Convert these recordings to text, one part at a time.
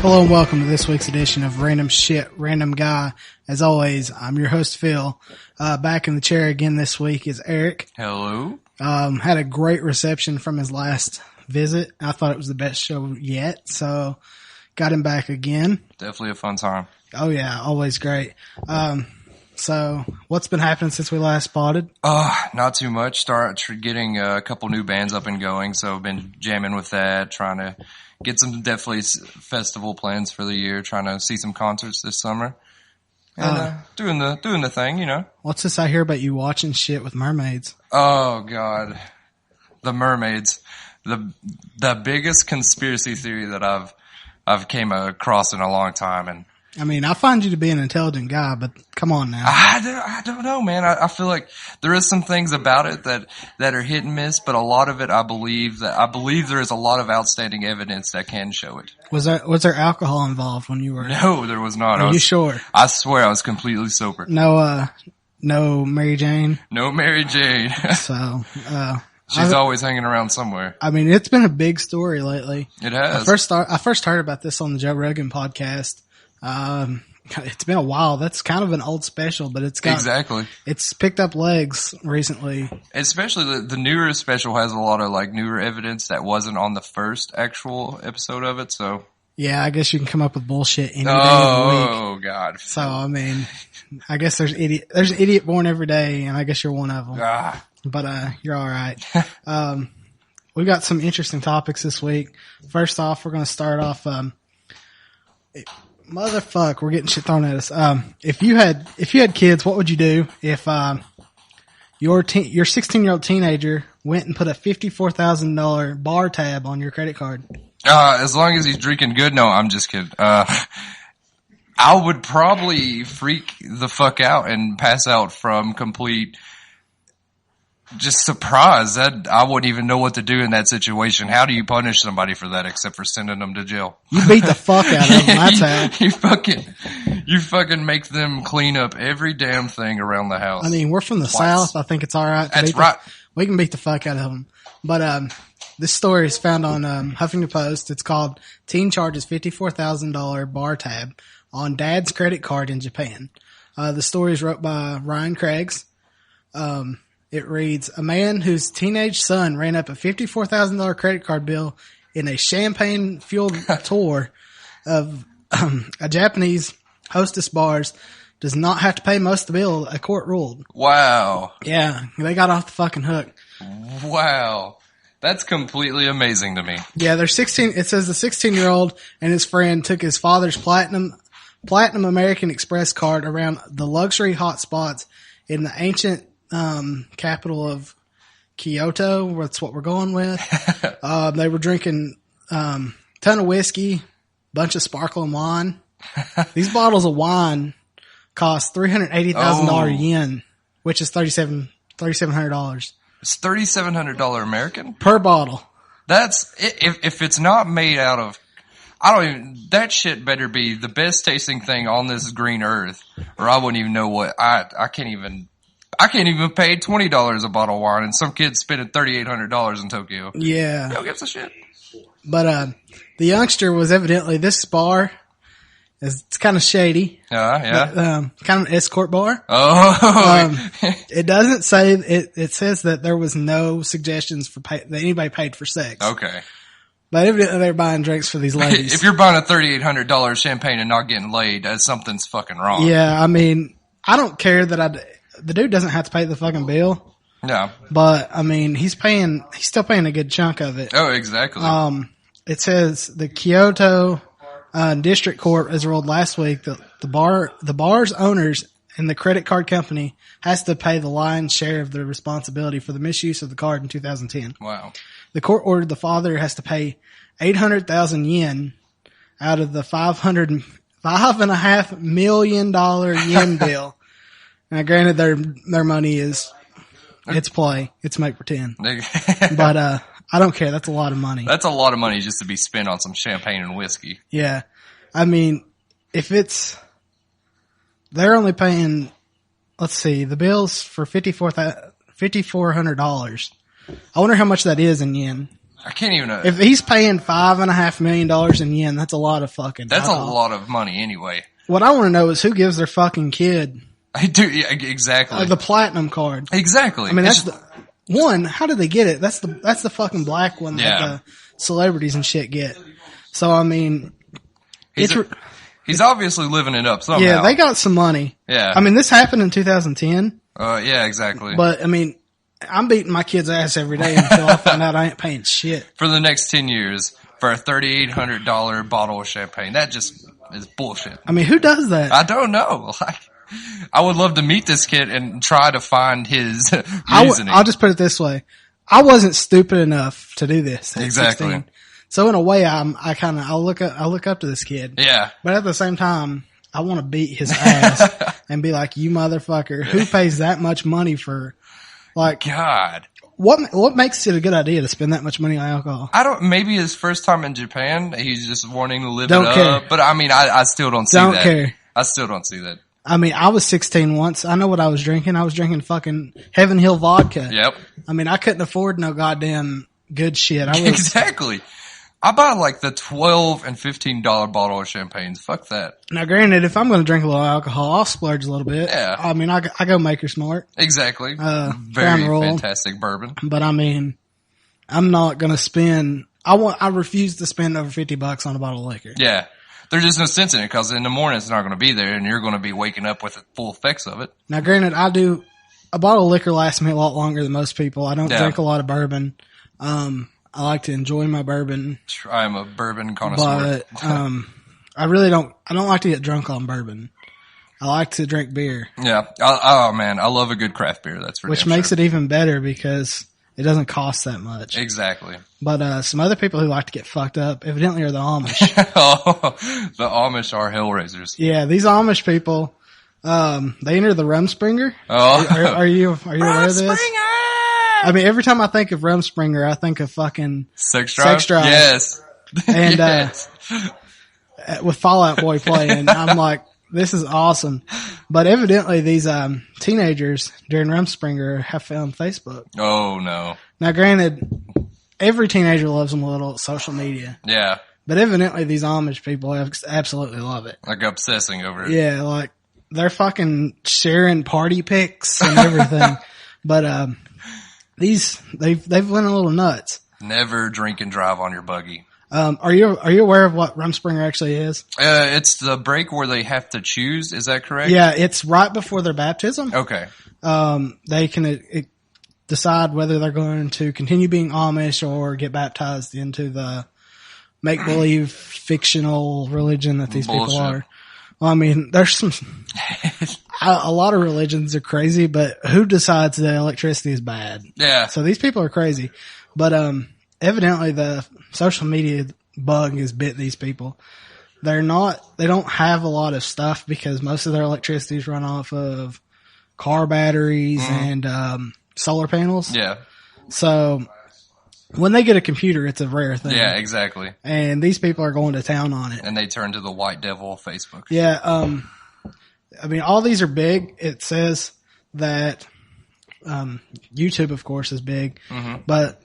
Hello and welcome to this week's edition of Random Shit, Random Guy. As always, I'm your host, Phil. Back in the chair again this week is Eric. Hello. Had a great reception from his last visit. I thought it was the best show yet, so got him back again. Definitely a fun time. Oh yeah, always great. So what's been happening since we last spotted? Not too much. Start getting a couple new bands up and going, so I've been jamming with that, trying to get some definitely festival plans for the year, trying to see some concerts this summer. And doing the thing, you know. What's this I hear about you watching shit with mermaids? Oh God. The mermaids. The biggest conspiracy theory that I've came across in a long time. And I mean, I find you to be an intelligent guy, but come on now. I don't know, man. I feel like there is some things about it that are hit and miss, but a lot of it I believe there is a lot of outstanding evidence that can show it. Was there alcohol involved when you were? No, there was not. Are you sure? I swear I was completely sober. No Mary Jane? No Mary Jane. So, she's always hanging around somewhere. I mean, it's been a big story lately. It has. I first heard about this on the Joe Rogan podcast. It's been a while. That's kind of an old special, but it's picked up legs recently. Especially the newer special has a lot of like newer evidence that wasn't on the first actual episode of it. So yeah, I guess you can come up with bullshit any day of the week. Oh God. So I mean, I guess there's an idiot born every day, and I guess you're one of them. But you're all right. We got some interesting topics this week. First off, we're going to start off. Motherfuck, we're getting shit thrown at us. If you had kids, what would you do if your 16-year-old teenager went and put a $54,000 bar tab on your credit card? As long as he's drinking good. No, I'm just kidding. I would probably freak the fuck out and pass out from complete just surprise. I wouldn't even know what to do in that situation. How do you punish somebody for that except for sending them to jail? You beat the fuck out of them. That's how. You fucking make them clean up every damn thing around the house. I mean, we're from the South. I think it's all right. That's right. We can beat the fuck out of them. But this story is found on Huffington Post. It's called "Teen Charges $54,000 Bar Tab on Dad's Credit Card in Japan." The story is wrote by Ryan Craigs. It reads, a man whose teenage son ran up a $54,000 credit card bill in a champagne-fueled tour of a Japanese hostess bars does not have to pay most of the bill, a court ruled. Wow. Yeah, they got off the fucking hook. Wow. That's completely amazing to me. Yeah, they're 16. It says the 16-year-old and his friend took his father's platinum American Express card around the luxury hot spots in the ancient capital of Kyoto. That's what we're going with. They were drinking ton of whiskey, bunch of sparkling wine. These bottles of wine cost $380,000 yen, which is $3,700. It's $3,700 American per bottle. That's if it's not made out of. That shit better be the best tasting thing on this green earth, or I wouldn't even know what. I can't even pay $20 a bottle of wine, and some kid's spending $3,800 in Tokyo. Yeah. Who gives a shit? But the youngster was evidently, this bar it's kind of shady. Yeah. But, kind of an escort bar. Oh. It doesn't say, it says that there was no suggestions that anybody paid for sex. Okay. But evidently they're buying drinks for these ladies. If you're buying a $3,800 champagne and not getting laid, something's fucking wrong. Yeah, I mean, I don't care that the dude doesn't have to pay the fucking bill. No. But, I mean, he's still paying a good chunk of it. Oh, exactly. It says the Kyoto District Court has ruled last week that the bar's owners and the credit card company has to pay the lion's share of the responsibility for the misuse of the card in 2010. Wow. The court ordered the father has to pay 800,000 yen out of the $5.5 million yen bill. Now, granted, their money is, it's play, it's make pretend, but I don't care. That's a lot of money. That's a lot of money just to be spent on some champagne and whiskey. Yeah, I mean, they're only paying. Let's see, the bills for $5,400. I wonder how much that is in yen. I can't even know. If he's paying $5.5 million in yen, that's a lot of fucking. That's alcohol. a lot of money anyway. What I want to know is who gives their fucking kid I do, yeah, exactly. the platinum card. Exactly. I mean, that's the one. How did they get it? That's the fucking black one that the celebrities and shit get. So I mean, he's obviously living it up somehow. Yeah, they got some money. Yeah. I mean, this happened in 2010. Yeah, exactly. But I mean, I'm beating my kid's ass every day until I find out I ain't paying shit. For the next 10 years, for a $3,800 bottle of champagne. That just is bullshit. I mean, who does that? I don't know. I would love to meet this kid and try to find his reasoning. I'll just put it this way. I wasn't stupid enough to do this. Exactly. 16. So in a way, I look up to this kid. Yeah. But at the same time, I want to beat his ass and be like, you motherfucker, who pays that much money for, like, God. What makes it a good idea to spend that much money on alcohol? Maybe his first time in Japan, he's just wanting to live Don't it care. up. But I mean, I still don't see Don't that. care. I still don't see that. I mean, I was 16 once. I know what I was drinking. I was drinking fucking Heaven Hill vodka. Yep. I mean, I couldn't afford no goddamn good shit. Exactly. I buy like the $12 and $15 bottle of champagnes. Fuck that. Now, granted, if I'm going to drink a little alcohol, I'll splurge a little bit. Yeah. I mean, I go Maker Smart. Exactly. Very fantastic bourbon. But I mean, I'm not going to spend. I refuse to spend over $50 on a bottle of liquor. Yeah. There's just no sense in it because in the morning it's not going to be there and you're going to be waking up with the full effects of it. Now, granted, a bottle of liquor lasts me a lot longer than most people. I don't drink a lot of bourbon. I like to enjoy my bourbon. I'm a bourbon connoisseur. But, I don't like to get drunk on bourbon. I like to drink beer. Yeah. Oh man, I love a good craft beer. That's for Which makes it even better because it doesn't cost that much. Exactly. But, some other people who like to get fucked up evidently are the Amish. The Amish are hellraisers. Yeah, these Amish people, they enter the Rumspringer. Oh. Are you aware of this? I mean, every time I think of Rumspringer, I think of fucking Sex Drive. Yes. And, yes. With Fall Out Boy playing, I'm like, this is awesome. But evidently these, teenagers during Rumspringer have found Facebook. Oh no. Now granted, every teenager loves them a little social media. Yeah. But evidently these Amish people absolutely love it. Like obsessing over it. Yeah, like they're fucking sharing party pics and everything. But they've went a little nuts. Never drink and drive on your buggy. Are you aware of what Rumspringer actually is? It's the break where they have to choose. Is that correct? Yeah, it's right before their baptism. Okay. They can decide whether they're going to continue being Amish or get baptized into the make-believe fictional religion that these people are. Well, I mean, there's a lot of religions are crazy, but who decides that electricity is bad? Yeah. So these people are crazy. But, evidently the social media bug has bit these people. They don't have a lot of stuff because most of their electricity is run off of car batteries and, solar panels. Yeah. So when they get a computer, it's a rare thing. Yeah, exactly. And these people are going to town on it. And they turn to the white devil of Facebook. Yeah. I mean, all these are big. It says that, YouTube, of course, is big, but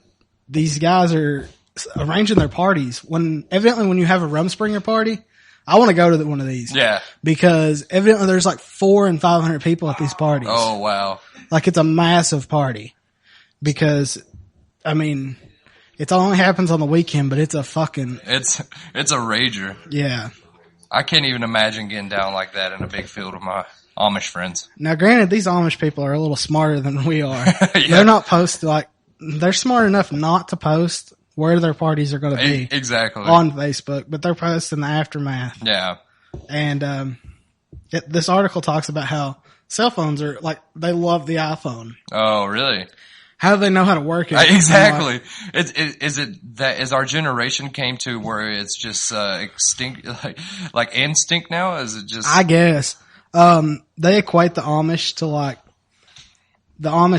these guys are arranging their parties. Evidently when you have a Rumspringer party, I want to go to one of these. Yeah. Because evidently there's like 400 and 500 people at these parties. Oh, wow. Like it's a massive party. Because, I mean, it only happens on the weekend, but it's a fucking... It's a rager. Yeah. I can't even imagine getting down like that in a big field of my Amish friends. Now granted, these Amish people are a little smarter than we are. Yeah. They're not they're smart enough not to post where their parties are going to be. Exactly. On Facebook, but they're posting the aftermath. Yeah. And, this article talks about how cell phones are like, they love the iPhone. Oh, really? How do they know how to work it? Exactly. Is our generation came to where it's just, extinct, like instinct now? Is it just? I guess. They equate the Amish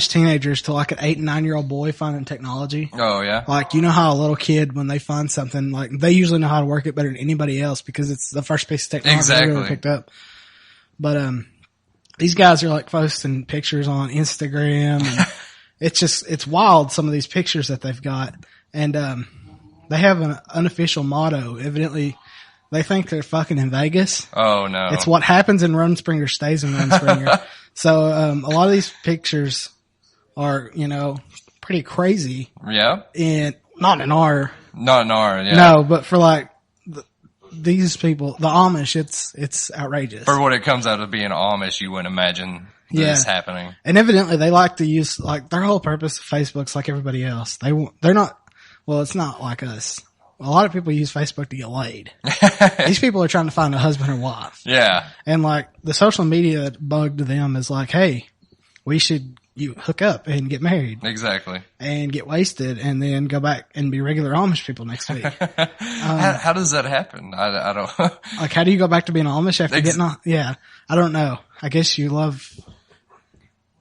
teenagers to like an 8 and 9-year-old boy finding technology. Oh, yeah. Like, you know how a little kid, when they find something, like, they usually know how to work it better than anybody else because it's the first piece of technology they ever picked up. But, these guys are like posting pictures on Instagram and it's wild, some of these pictures that they've got. and they have an unofficial motto. Evidently, they think they're fucking in Vegas. Oh no! It's what happens in Rumspringa stays in Rumspringa. So a lot of these pictures are, pretty crazy. Yeah. And not in our. Yeah. No, but for like these people, the Amish, it's outrageous. For what it comes out of being Amish, you wouldn't imagine this happening. And evidently they like to use, like, their whole purpose of Facebook's like everybody else. They're not, well, it's not like us. A lot of people use Facebook to get laid. These people are trying to find a husband or wife. Yeah. And like the social media that bugged them is like, hey, you hook up and get married. Exactly. And get wasted and then go back and be regular Amish people next week. How does that happen? I don't. Like, how do you go back to being Amish after getting on? Yeah. I don't know. I guess you love,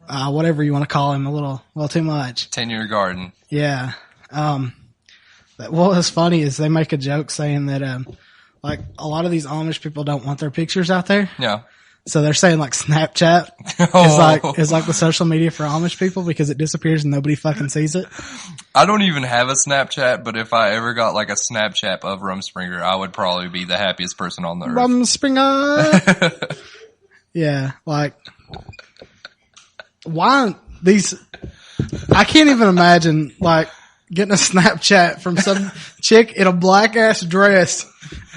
whatever you want to call him a little too much. 10-year garden. Yeah. What was funny is they make a joke saying that, like a lot of these Amish people don't want their pictures out there. Yeah. So they're saying like Snapchat is like the social media for Amish people because it disappears and nobody fucking sees it. I don't even have a Snapchat, but if I ever got like a Snapchat of Rumspringa, I would probably be the happiest person on the earth. Rumspringa. Yeah. Like, why these, I can't even imagine like getting a Snapchat from some chick in a black ass dress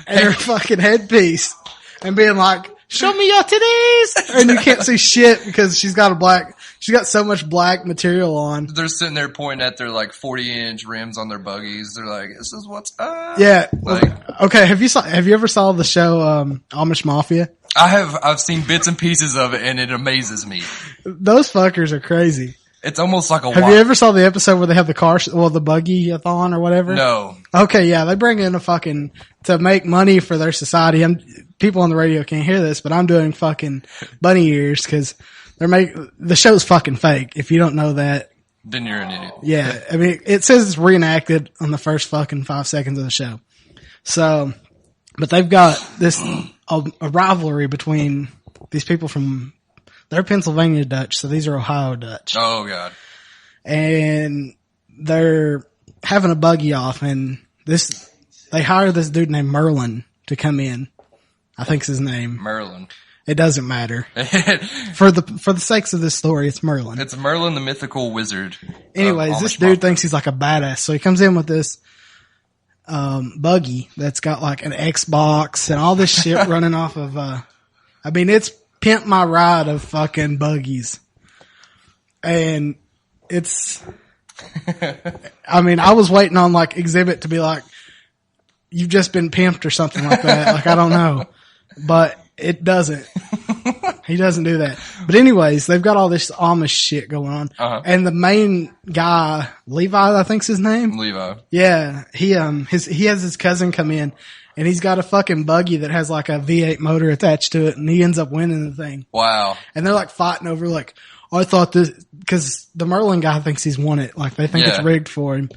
and her fucking headpiece and being like, show me your titties! And you can't see shit because she's got so much black material on. They're sitting there pointing at their like 40-inch rims on their buggies. They're like, this is what's up. Yeah. Like, okay. Have you ever saw the show, Amish Mafia? I've seen bits and pieces of it and it amazes me. Those fuckers are crazy. It's almost like Have you ever saw the episode where they have the buggy-a-thon or whatever? No. Okay, yeah, they bring in to make money for their society. People on the radio can't hear this, but I'm doing fucking bunny ears because the show's fucking fake. If you don't know that. Then you're an idiot. Yeah, I mean, it says it's reenacted on the first fucking 5 seconds of the show. So, but they've got a rivalry between these people they're Pennsylvania Dutch, so these are Ohio Dutch. Oh, God. And they're having a buggy off, and they hire this dude named Merlin to come in. I think's his name. Merlin. It doesn't matter. For the sakes of this story, it's Merlin. It's Merlin the mythical wizard. Anyways, this dude thinks he's like a badass, so he comes in with this buggy that's got like an Xbox and all this shit running off of it's Pimp My Ride of fucking buggies. And I was waiting on like Exhibit to be like, you've just been pimped or something like that. Like, I don't know. But it doesn't. He doesn't do that. But anyways, they've got all this Amish shit going on. Uh-huh. And the main guy, Levi, I think's his name. Levi. Yeah. He has his cousin come in. And he's got a fucking buggy that has like a V8 motor attached to it, and he ends up winning the thing. Wow. And they're like fighting over like, I thought this, cause the Merlin guy thinks he's won it. Like they think it's rigged for him.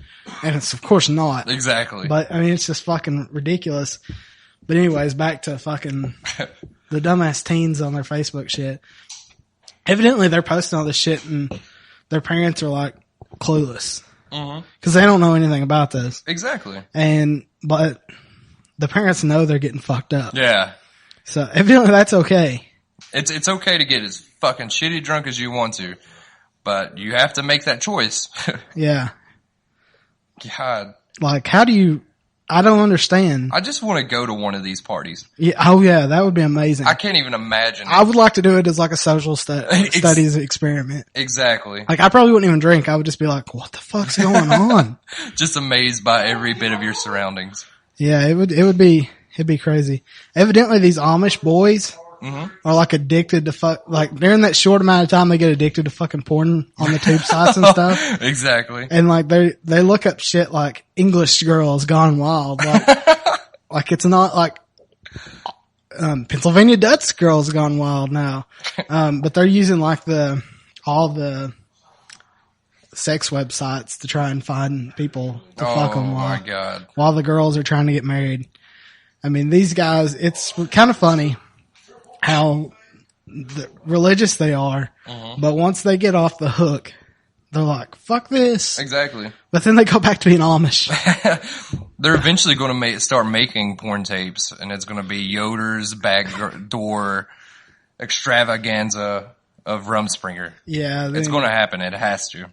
And it's of course not. Exactly. But I mean, it's just fucking ridiculous. But anyways, back to fucking the dumbass teens on their Facebook shit. Evidently they're posting all this shit and their parents are like clueless. Mm-hmm. Cause they don't know anything about this. Exactly. But the parents know they're getting fucked up. Yeah. So evidently that's okay. It's okay to get as fucking shitty drunk as you want to, but you have to make that choice. Yeah. God. Like, I don't understand. I just want to go to one of these parties. Yeah. Oh yeah, that would be amazing. I can't even imagine. I would like to do it as like a social studies experiment. Exactly. Like I probably wouldn't even drink. I would just be like, what the fuck's going on? Just amazed by every bit of your surroundings. Yeah, it'd be crazy. Evidently these Amish boys are like addicted to like during that short amount of time they get addicted to fucking porn on the tube sites and stuff. Exactly. And like they look up shit like English girls gone wild. Like it's not like, Pennsylvania Dutch girls gone wild now. But they're using like all the sex websites to try and find people to fuck them while the girls are trying to get married. I mean, these guys, it's kind of funny how religious they are, but once they get off the hook, They're like, fuck this. Exactly. But then they go back to being Amish. They're eventually going to start making porn tapes, and it's going to be Yoder's backdoor extravaganza of Rumspringer. Yeah. It's going to happen. It has to.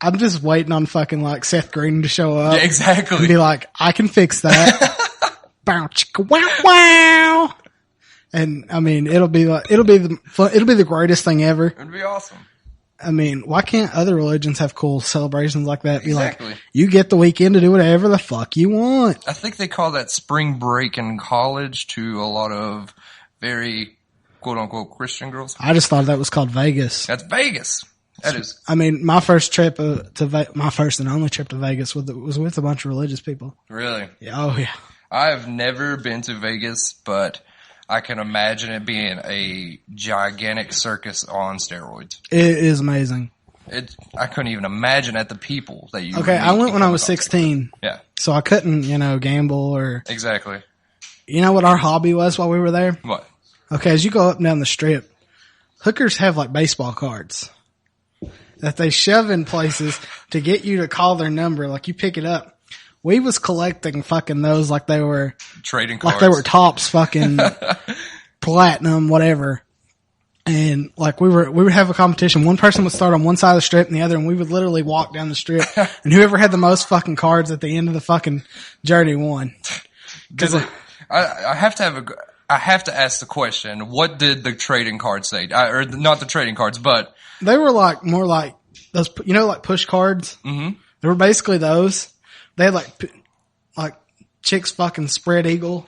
I'm just waiting on fucking like Seth Green to show up. Yeah, exactly. And be like, I can fix that. Bow chicka wow wow. And I mean, it'll be the greatest thing ever. It'd be awesome. I mean, why can't other religions have cool celebrations like that? Be Exactly. like, you get the weekend to do whatever the fuck you want. I think they call that spring break in college to a lot of very quote unquote Christian girls. I just thought that was called Vegas. That's Vegas. That is. I mean, my first trip my first and only trip to Vegas was with a bunch of religious people. Really? Yeah, oh yeah. I've never been to Vegas, but I can imagine it being a gigantic circus on steroids. It is amazing. I couldn't even imagine at the people that you. Okay, I went when I was 16. Yeah. So I couldn't, gamble or. Exactly. You know what our hobby was while we were there? What? Okay, as you go up and down the strip, hookers have like baseball cards that they shove in places to get you to call their number. Like you pick it up. We was collecting fucking those like they were trading cards. Like they were Topps fucking platinum, whatever. And like we would have a competition. One person would start on one side of the strip and the other, and we would literally walk down the strip. And whoever had the most fucking cards at the end of the fucking journey won. Because I have to ask the question: what did the trading cards say? Or not the trading cards, but they were like more like those, like push cards. Mm-hmm. They were basically those. They had like chicks fucking spread eagle,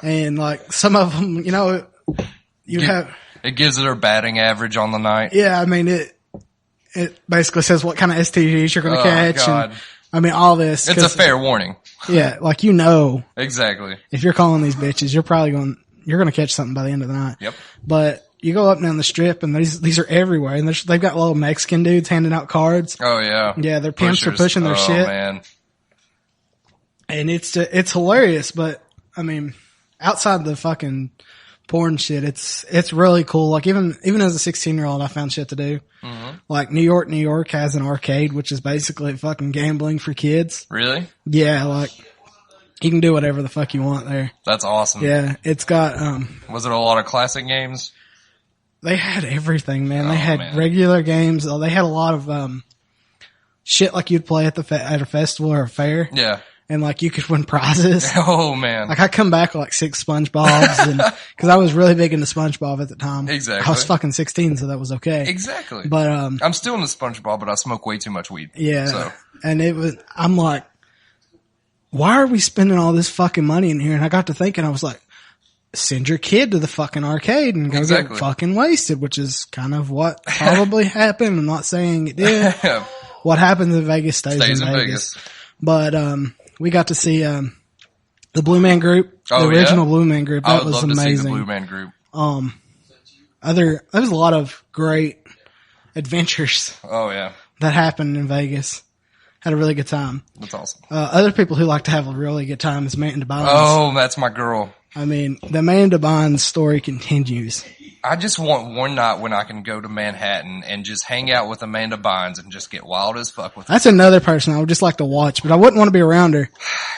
and like some of them, it gives it her batting average on the night. Yeah, I mean it basically says what kind of STDs you're going to catch. God. And I mean all this. It's a fair warning. Yeah, like exactly. If you're calling these bitches, you're going to catch something by the end of the night. Yep. But you go up and down the strip, and these are everywhere, and they've got little Mexican dudes handing out cards. Oh yeah. Yeah, their pimps are pushing their shit. Oh man. And it's hilarious, but I mean, outside the fucking porn shit, it's really cool. Like even as a 16-year-old, I found shit to do. Mm-hmm. Like New York has an arcade, which is basically fucking gambling for kids. Really? Yeah, like you can do whatever the fuck you want there. That's awesome. Yeah, it's got was it a lot of classic games? They had everything, man. They had regular games. They had a lot of shit like you'd play at at a festival or a fair. Yeah. And like you could win prizes. Oh man! Like I come back with like 6 SpongeBob's, and because I was really big into SpongeBob at the time. Exactly. I was fucking 16, so that was okay. Exactly. But I'm still into SpongeBob, but I smoke way too much weed. Yeah. So. And I'm like, why are we spending all this fucking money in here? And I got to thinking, I was like, send your kid to the fucking arcade and go get fucking wasted, which is kind of what probably happened. I'm not saying it did. What happens in Vegas stays in Vegas. But we got to see the Blue Man Group, the original Blue Man Group. That was amazing. To see the Blue Man Group. There was a lot of great adventures. Oh yeah, that happened in Vegas. Had a really good time. That's awesome. Other people who like to have a really good time is Amanda Bynes. Oh, that's my girl. I mean, the Amanda Bynes story continues. I just want one night when I can go to Manhattan and just hang out with Amanda Bynes and just get wild as fuck with her. That's another person I would just like to watch, but I wouldn't want to be around her.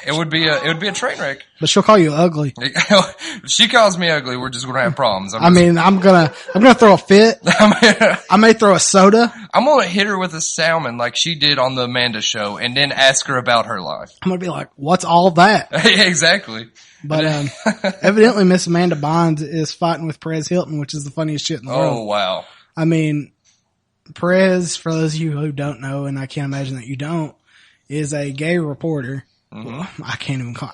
It would be a train wreck. But she'll call you ugly. If she calls me ugly, we're just gonna have problems. I'm gonna throw a fit. I may throw a soda. I'm gonna hit her with a salmon like she did on the Amanda show, and then ask her about her life. I'm gonna be like, "What's all that?" Exactly. But evidently, Miss Amanda Bynes is fighting with Perez Hilton, which is the funniest shit in the world. Oh wow! I mean, Perez, for those of you who don't know, and I can't imagine that you don't, is a gay reporter. Mm-hmm. Well, I can't even call.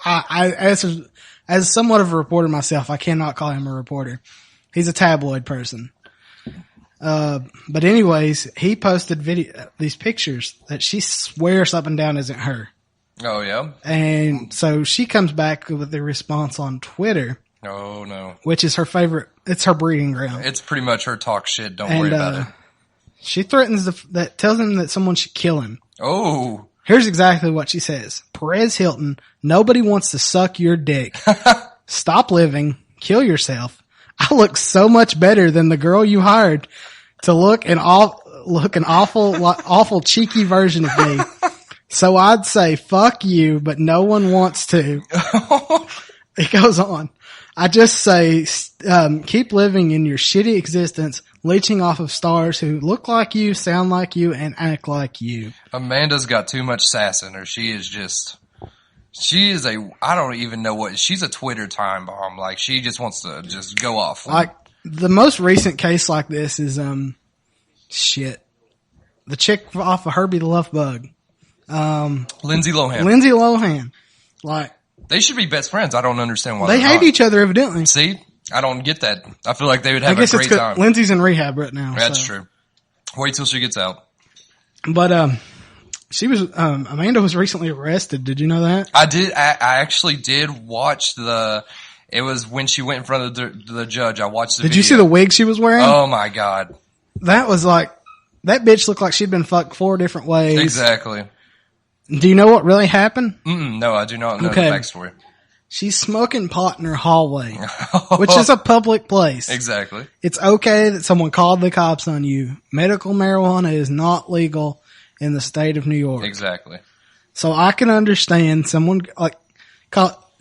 As somewhat of a reporter myself, I cannot call him a reporter. He's a tabloid person. But anyways, he posted these pictures that she swears up and down isn't her. Oh yeah. And so she comes back with a response on Twitter. Oh no. Which is her favorite. It's her breeding ground. It's pretty much her talk shit. Don't worry about it. She threatens tells him that someone should kill him. Oh. Here's exactly what she says. Perez Hilton, nobody wants to suck your dick. Stop living. Kill yourself. I look so much better than the girl you hired to look and all looking awful cheeky version of me. So I'd say, fuck you, but no one wants to. It goes on. I just say, keep living in your shitty existence, leeching off of stars who look like you, sound like you, and act like you. Amanda's got too much sass in her. I don't even know she's a Twitter time bomb. Like, she just wants to just go off. Like, the most recent case like this is, the chick off of Herbie the Love Bug. Lindsay Lohan. Lindsay Lohan. Like, they should be best friends. I don't understand why they hate each other, evidently. See? I don't get that. I feel like they would have a great time. Lindsay's in rehab right now. That's true. Wait till she gets out. But, Amanda was recently arrested. Did you know that? I did. I actually did watch it was when she went in front of the judge. I watched the video. Did you see the wig she was wearing? Oh my God. That was like, that bitch looked like she'd been fucked 4 different ways. Exactly. Do you know what really happened? No, I do not know the backstory. She's smoking pot in her hallway, which is a public place. Exactly. It's okay that someone called the cops on you. Medical marijuana is not legal in the state of New York. Exactly. So I can understand someone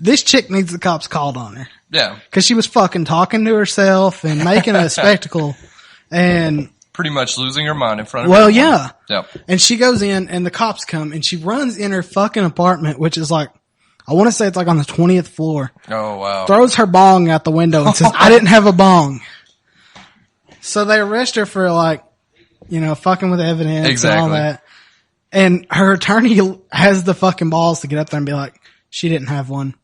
this chick needs the cops called on her. Yeah. Cause she was fucking talking to herself and making a spectacle and pretty much losing her mind in front of everyone. Yeah. Yep. And she goes in and the cops come and she runs in her fucking apartment, which is like, I want to say it's like on the 20th floor. Oh, wow. Throws her bong out the window and says, I didn't have a bong. So they arrest her for fucking with evidence and all that. And her attorney has the fucking balls to get up there and be like, she didn't have one.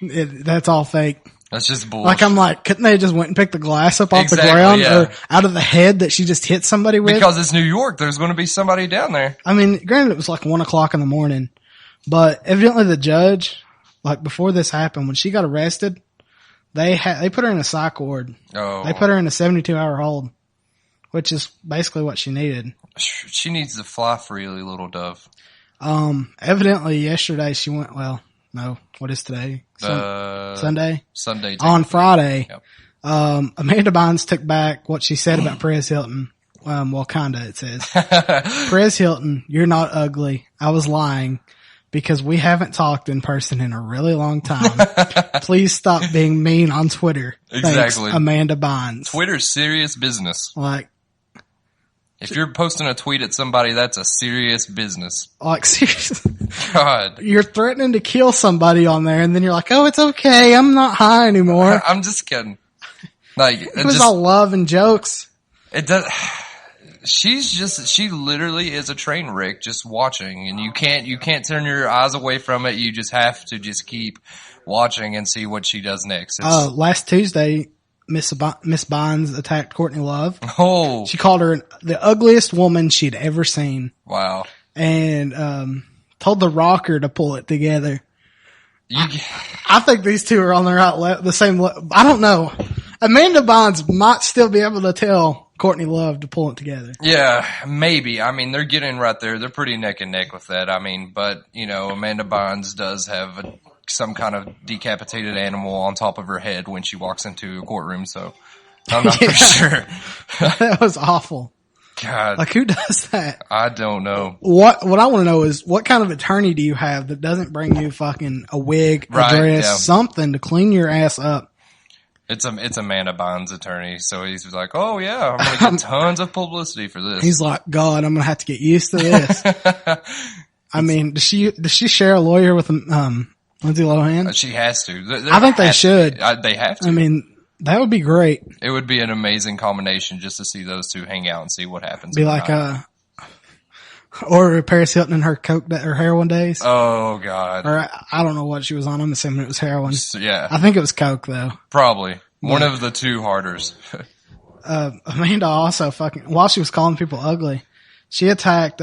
That's all fake. That's just bullshit. Like, I'm like, couldn't they just went and pick the glass up off the ground or out of the head that she just hit somebody with? Because it's New York. There's going to be somebody down there. I mean, granted, it was like 1:00 in the morning, but evidently the judge, like before this happened, when she got arrested, they put her in a psych ward. Oh. They put her in a 72-hour hold, which is basically what she needed. She needs to fly freely, little dove. Evidently yesterday she went, what is today? Sunday? Sunday. On Friday, yep. Amanda Bynes took back what she said about Perez Hilton. Kinda, it says. Perez Hilton, you're not ugly. I was lying because we haven't talked in person in a really long time. Please stop being mean on Twitter. Exactly. Thanks, Amanda Bynes. Twitter's serious business. Like, if you're posting a tweet at somebody, that's a serious business. Like, seriously. God. You're threatening to kill somebody on there, and then you're like, oh, it's okay. I'm not high anymore. I'm just kidding. Like, it was all love and jokes. It does. She literally is a train wreck just watching, and you can't turn your eyes away from it. You just have to just keep watching and see what she does next. Last Tuesday, Miss Bynes attacked Courtney Love. Oh. She called her the ugliest woman she'd ever seen. Wow. And, told the rocker to pull it together. I think these two are on the same level. I don't know. Amanda Bynes might still be able to tell Courtney Love to pull it together. Yeah, maybe. I mean, they're getting right there. They're pretty neck and neck with that. I mean, but, Amanda Bynes does have some kind of decapitated animal on top of her head when she walks into a courtroom, so I'm not for sure. That was awful. God. Like, who does that? I don't know. What I want to know is, what kind of attorney do you have that doesn't bring you fucking a wig, a dress, something to clean your ass up? It's Amanda Bynes' attorney, so he's like, oh yeah, I'm gonna get tons of publicity for this. He's like, God, I'm gonna have to get used to this. I mean, does she share a lawyer with Lindsay Lohan? She has to. I think they should. They have to. I mean, that would be great. It would be an amazing combination just to see those two hang out and see what happens. Be like, or Paris Hilton and her her heroin days. Oh God. Or I don't know what she was on. I'm assuming it was heroin. Yeah. I think it was coke though. Probably. One of the two harders. Amanda also while she was calling people ugly, she attacked,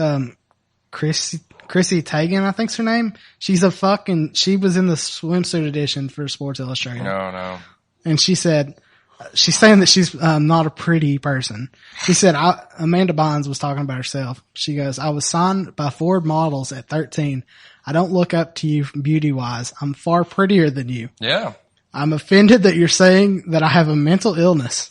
Chrissy Teigen, I think's her name. She was in the swimsuit edition for Sports Illustrated. No. And she's saying that she's not a pretty person. She said, Amanda Bynes was talking about herself. She goes, I was signed by Ford models at 13. I don't look up to you beauty wise. I'm far prettier than you. Yeah. I'm offended that you're saying that I have a mental illness.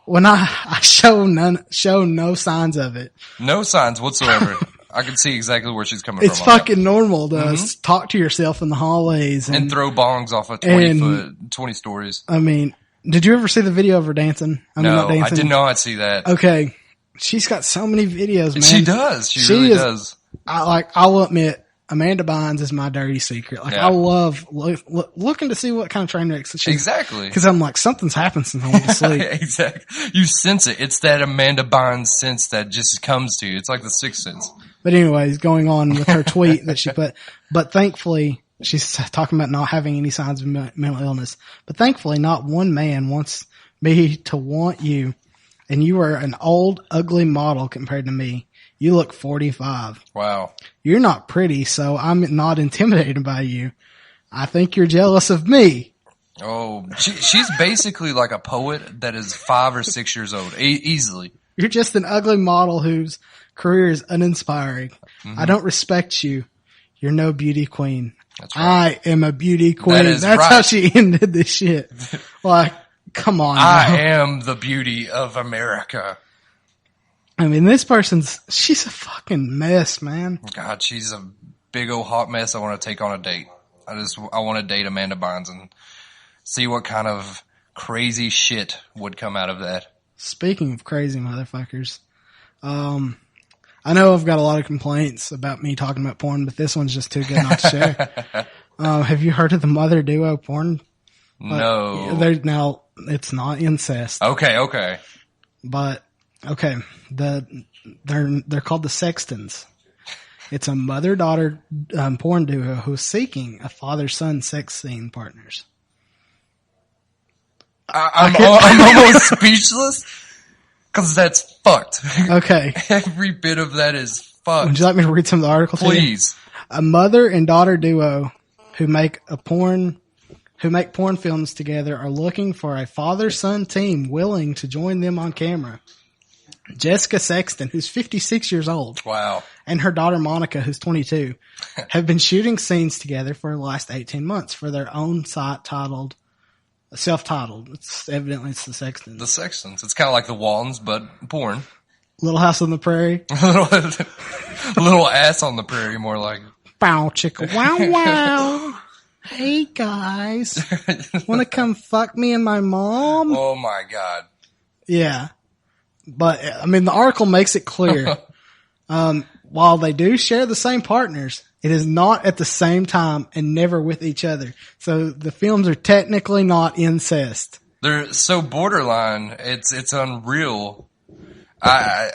when I show no signs of it. No signs whatsoever. I can see exactly where she's coming It's from. It's fucking normal to talk to yourself in the hallways and throw bongs off of 20 stories. I mean, did you ever see the video of her dancing? No, I did not see that. Okay. She's got so many videos, man. She does. She really does. I will admit, Amanda Bynes is my dirty secret. Like, I love looking to see what kind of train wrecks she's. Exactly. Cause I'm like, something's happened since I went to sleep. Exactly. You sense it. It's that Amanda Bynes sense that just comes to you. It's like the sixth sense. But anyways, going on with her tweet that she put, but thankfully, she's talking about not having any signs of mental illness. But thankfully, not one man wants me to want you. And you are an old, ugly model compared to me. You look 45. Wow. You're not pretty, so I'm not intimidated by you. I think you're jealous of me. Oh, she's basically like a poet that is 5 or 6 years old, easily. You're just an ugly model whose career is uninspiring. I don't respect you. You're no beauty queen. That's right. I am a beauty queen. That's right. how she ended this shit. Like, come on. I am the beauty of America. I mean, she's a fucking mess, man. God, she's a big old hot mess I want to take on a date. I want to date Amanda Bynes and see what kind of crazy shit would come out of that. Speaking of crazy motherfuckers, I know I've got a lot of complaints about me talking about porn, but this one's just too good not to share. Have you heard of the mother duo porn? No. Now, it's not incest. Okay. But, okay, they're called the Sextons. It's a mother-daughter porn duo who's seeking a father-son sex scene partners. I'm almost speechless because that's fucked. Okay. Every bit of that is fucked. Would you like me to read some of the article to you? Please. A mother and daughter duo who make porn films together are looking for a father-son team willing to join them on camera. Jessica Sexton, who's 56 years old. Wow. And her daughter Monica, who's 22, have been shooting scenes together for the last 18 months for their own site self-titled. It's the Sextons. The Sextons. It's kind of like the Waltons, but porn. Little House on the Prairie. Little ass on the prairie, more like. Bow chicka wow wow. Hey guys. Wanna come fuck me and my mom? Oh my God. Yeah. But, I mean, the article makes it clear. While they do share the same partners, it is not at the same time and never with each other. So the films are technically not incest. They're so borderline. It's unreal. I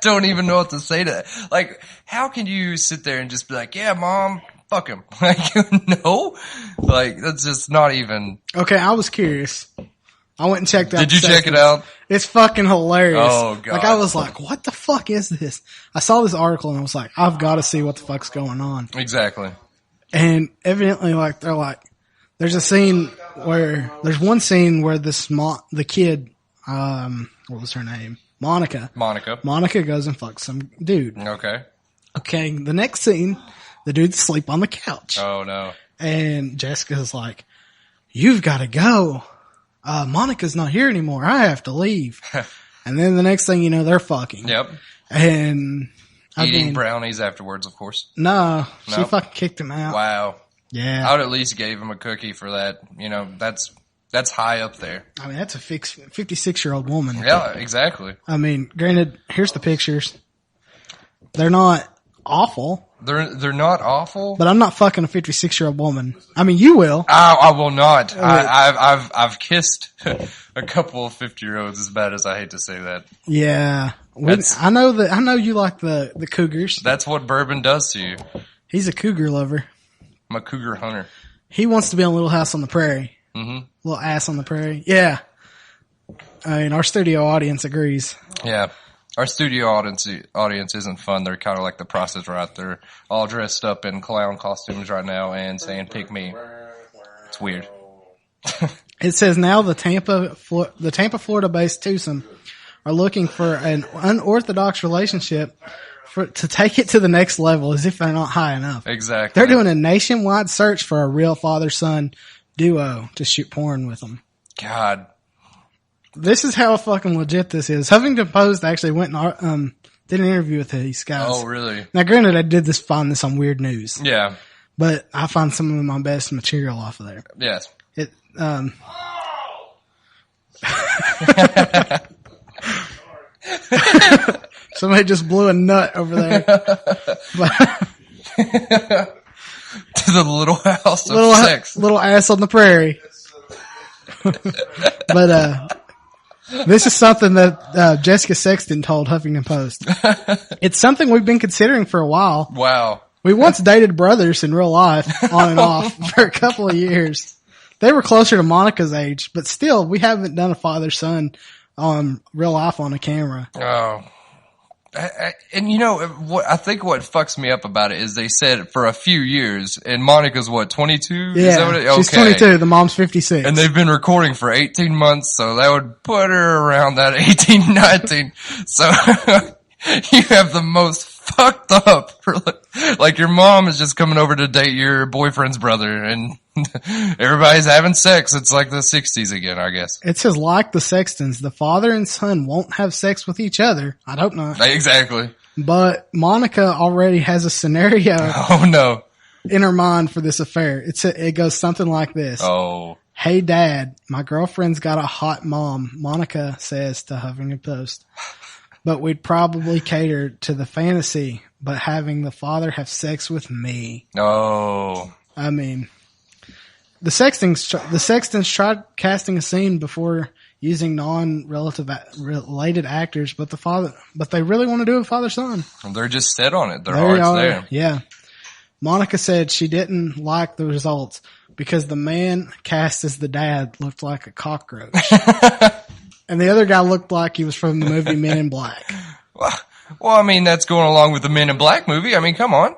don't even know what to say to that. Like, how can you sit there and just be like, yeah, mom, fuck him? Like, no? Like, that's just not even. Okay, I was curious. I went and checked out. Did you check it out? It's fucking hilarious. Oh, God. Like, I was like, what the fuck is this? I saw this article and I was like, I've got to see what the fuck's going on. Exactly. And evidently, like, there's one scene where the kid, what was her name? Monica. Monica goes and fucks some dude. Okay. The next scene, the dude's asleep on the couch. Oh, no. And Jessica's like, you've got to go. Monica's not here anymore. I have to leave. And then the next thing you know, they're fucking. Yep. And eating brownies afterwards, of course. No, she fucking kicked him out. Wow. Yeah. I would at least gave him a cookie for that. You know, that's high up there. I mean, that's a 56-year-old woman. Yeah, exactly. I mean, granted, here's the pictures. They're not awful. They're not awful. But I'm not fucking a 56-year-old woman. I mean, you will. I will not. I've kissed a couple of 50-year-olds, as bad as I hate to say that. Yeah. I know you like the cougars. That's what bourbon does to you. He's a cougar lover. I'm a cougar hunter. He wants to be on Little House on the Prairie. Mm-hmm. Little ass on the prairie. Yeah. I mean, our studio audience agrees. Yeah. Our studio audience isn't fun. They're kind of like the prostitutes right. They're all dressed up in clown costumes right now and saying, pick me. It's weird. It says now the Tampa, Florida-based twosome are looking for an unorthodox relationship to take it to the next level as if they're not high enough. Exactly. They're doing a nationwide search for a real father-son duo to shoot porn with them. God. This is how fucking legit this is. Huffington Post actually went and did an interview with these guys. Oh, really? Now, granted, I did find this on Weird News. Yeah. But I find some of my best material off of there. Yes. Somebody just blew a nut over there. To the little house of sex. Little ass on the prairie. But, this is something that, Jessica Sexton told Huffington Post. It's something we've been considering for a while. Wow. We once dated brothers in real life, on and off, for a couple of years. They were closer to Monica's age, but still, we haven't done a father-son, real life on a camera. Oh. And you know, I think what fucks me up about it is they said for a few years, and Monica's what, 22? Yeah, is that what okay. She's 22, the mom's 56. And they've been recording for 18 months, so that would put her around that 18, 19. So, you have the most fucked up, like your mom is just coming over to date your boyfriend's brother, and everybody's having sex. It's like the 60s again, I guess. It says, like the Sextons, the father and son won't have sex with each other. I'd hope not. Exactly. But Monica already has a scenario. Oh no. In her mind for this affair. It goes something like this. Oh. Hey dad, my girlfriend's got a hot mom, Monica says to Huffington Post. But we'd probably cater to the fantasy, but having the father have sex with me. Oh. I mean, the Sextons tried casting a scene before using related actors, but they really want to do a father-son. They're just set on it. Their heart's there. Yeah. Monica said she didn't like the results because the man cast as the dad looked like a cockroach. And the other guy looked like he was from the movie Men in Black. Well, I mean, that's going along with the Men in Black movie. I mean, come on.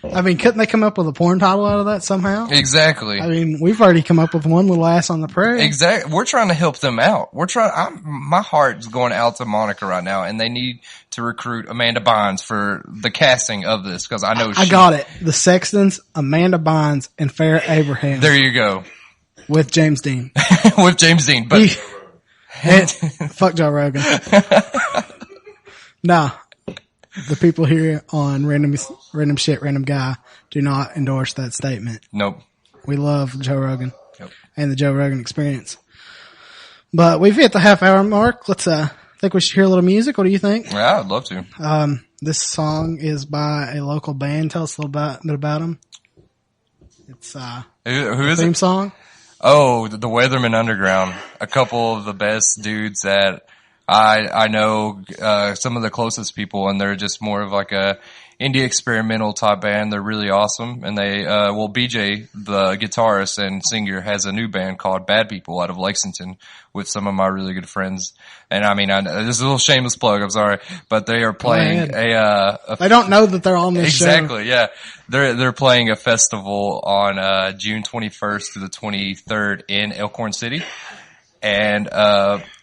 I mean, couldn't they come up with a porn title out of that somehow? Exactly. I mean, we've already come up with One Little Ass on the Prairie. Exactly. We're trying to help them out. My heart's going out to Monica right now, and they need to recruit Amanda Bynes for the casting of this, because I know I got it. The Sextons, Amanda Bynes, and Farrah Abraham. There you go. With James Dean. With James Dean, but... fuck Joe Rogan. Nah. The people here on Random Shit, Random Guy do not endorse that statement. Nope. We love Joe Rogan. Yep. And the Joe Rogan Experience. But we've hit the half-hour mark. Let's, think we should hear a little music. What do you think? Yeah, I'd love to. This song is by a local band. Tell us a little bit about them. It's, who is theme it? Song. Oh, the Weatherman Underground. A couple of the best dudes that I know, some of the closest people, and they're just more of like a indie experimental type band. They're really awesome. And they, BJ, the guitarist and singer, has a new band called Bad People out of Lexington with some of my really good friends. And I mean, this is a little shameless plug, I'm sorry, but they are playing they don't know that they're on this show. Exactly, yeah. They're playing a festival on, June 21st to the 23rd in Elkhorn City. And,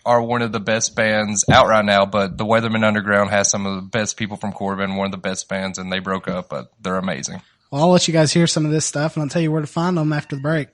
are one of the best bands out right now, but the Weatherman Underground has some of the best people from Corbin, one of the best bands, and they broke up, but they're amazing. Well, I'll let you guys hear some of this stuff, and I'll tell you where to find them after the break.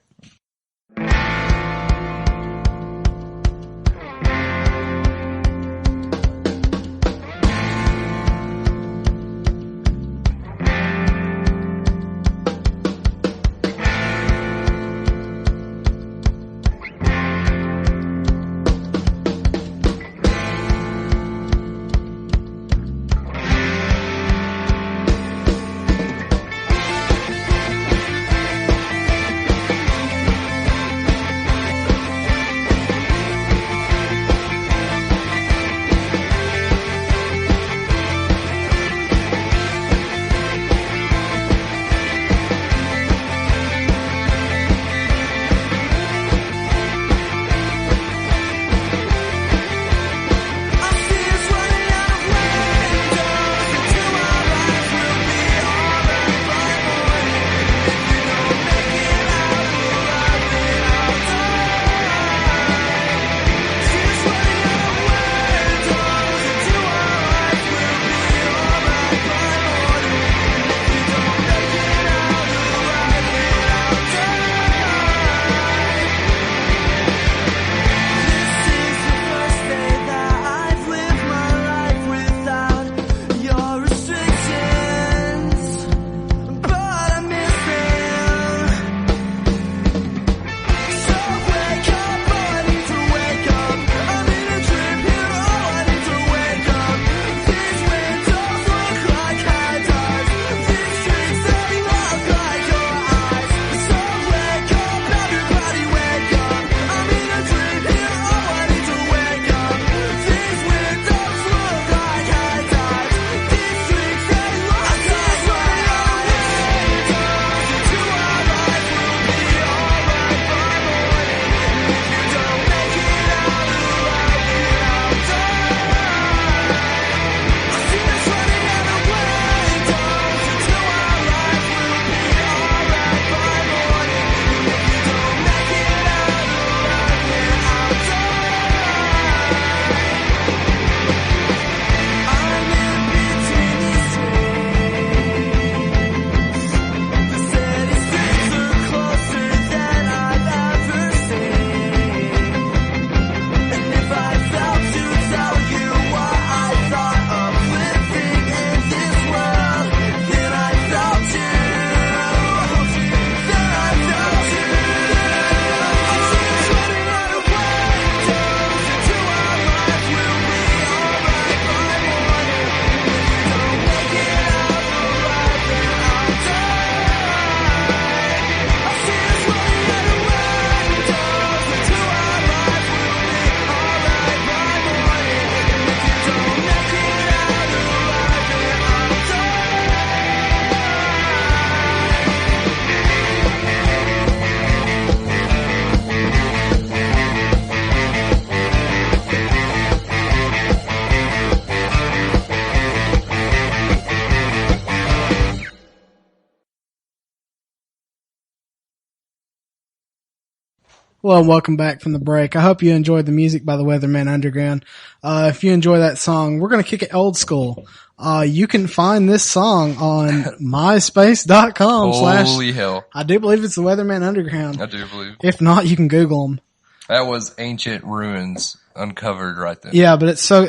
Well, welcome back from the break. I hope you enjoyed the music by the Weatherman Underground. If you enjoy that song, we're going to kick it old school. You can find this song on myspace.com Holy hell. I do believe it's the Weatherman Underground. I do believe. If not, you can Google them. That was ancient ruins uncovered right there. Yeah, but it's so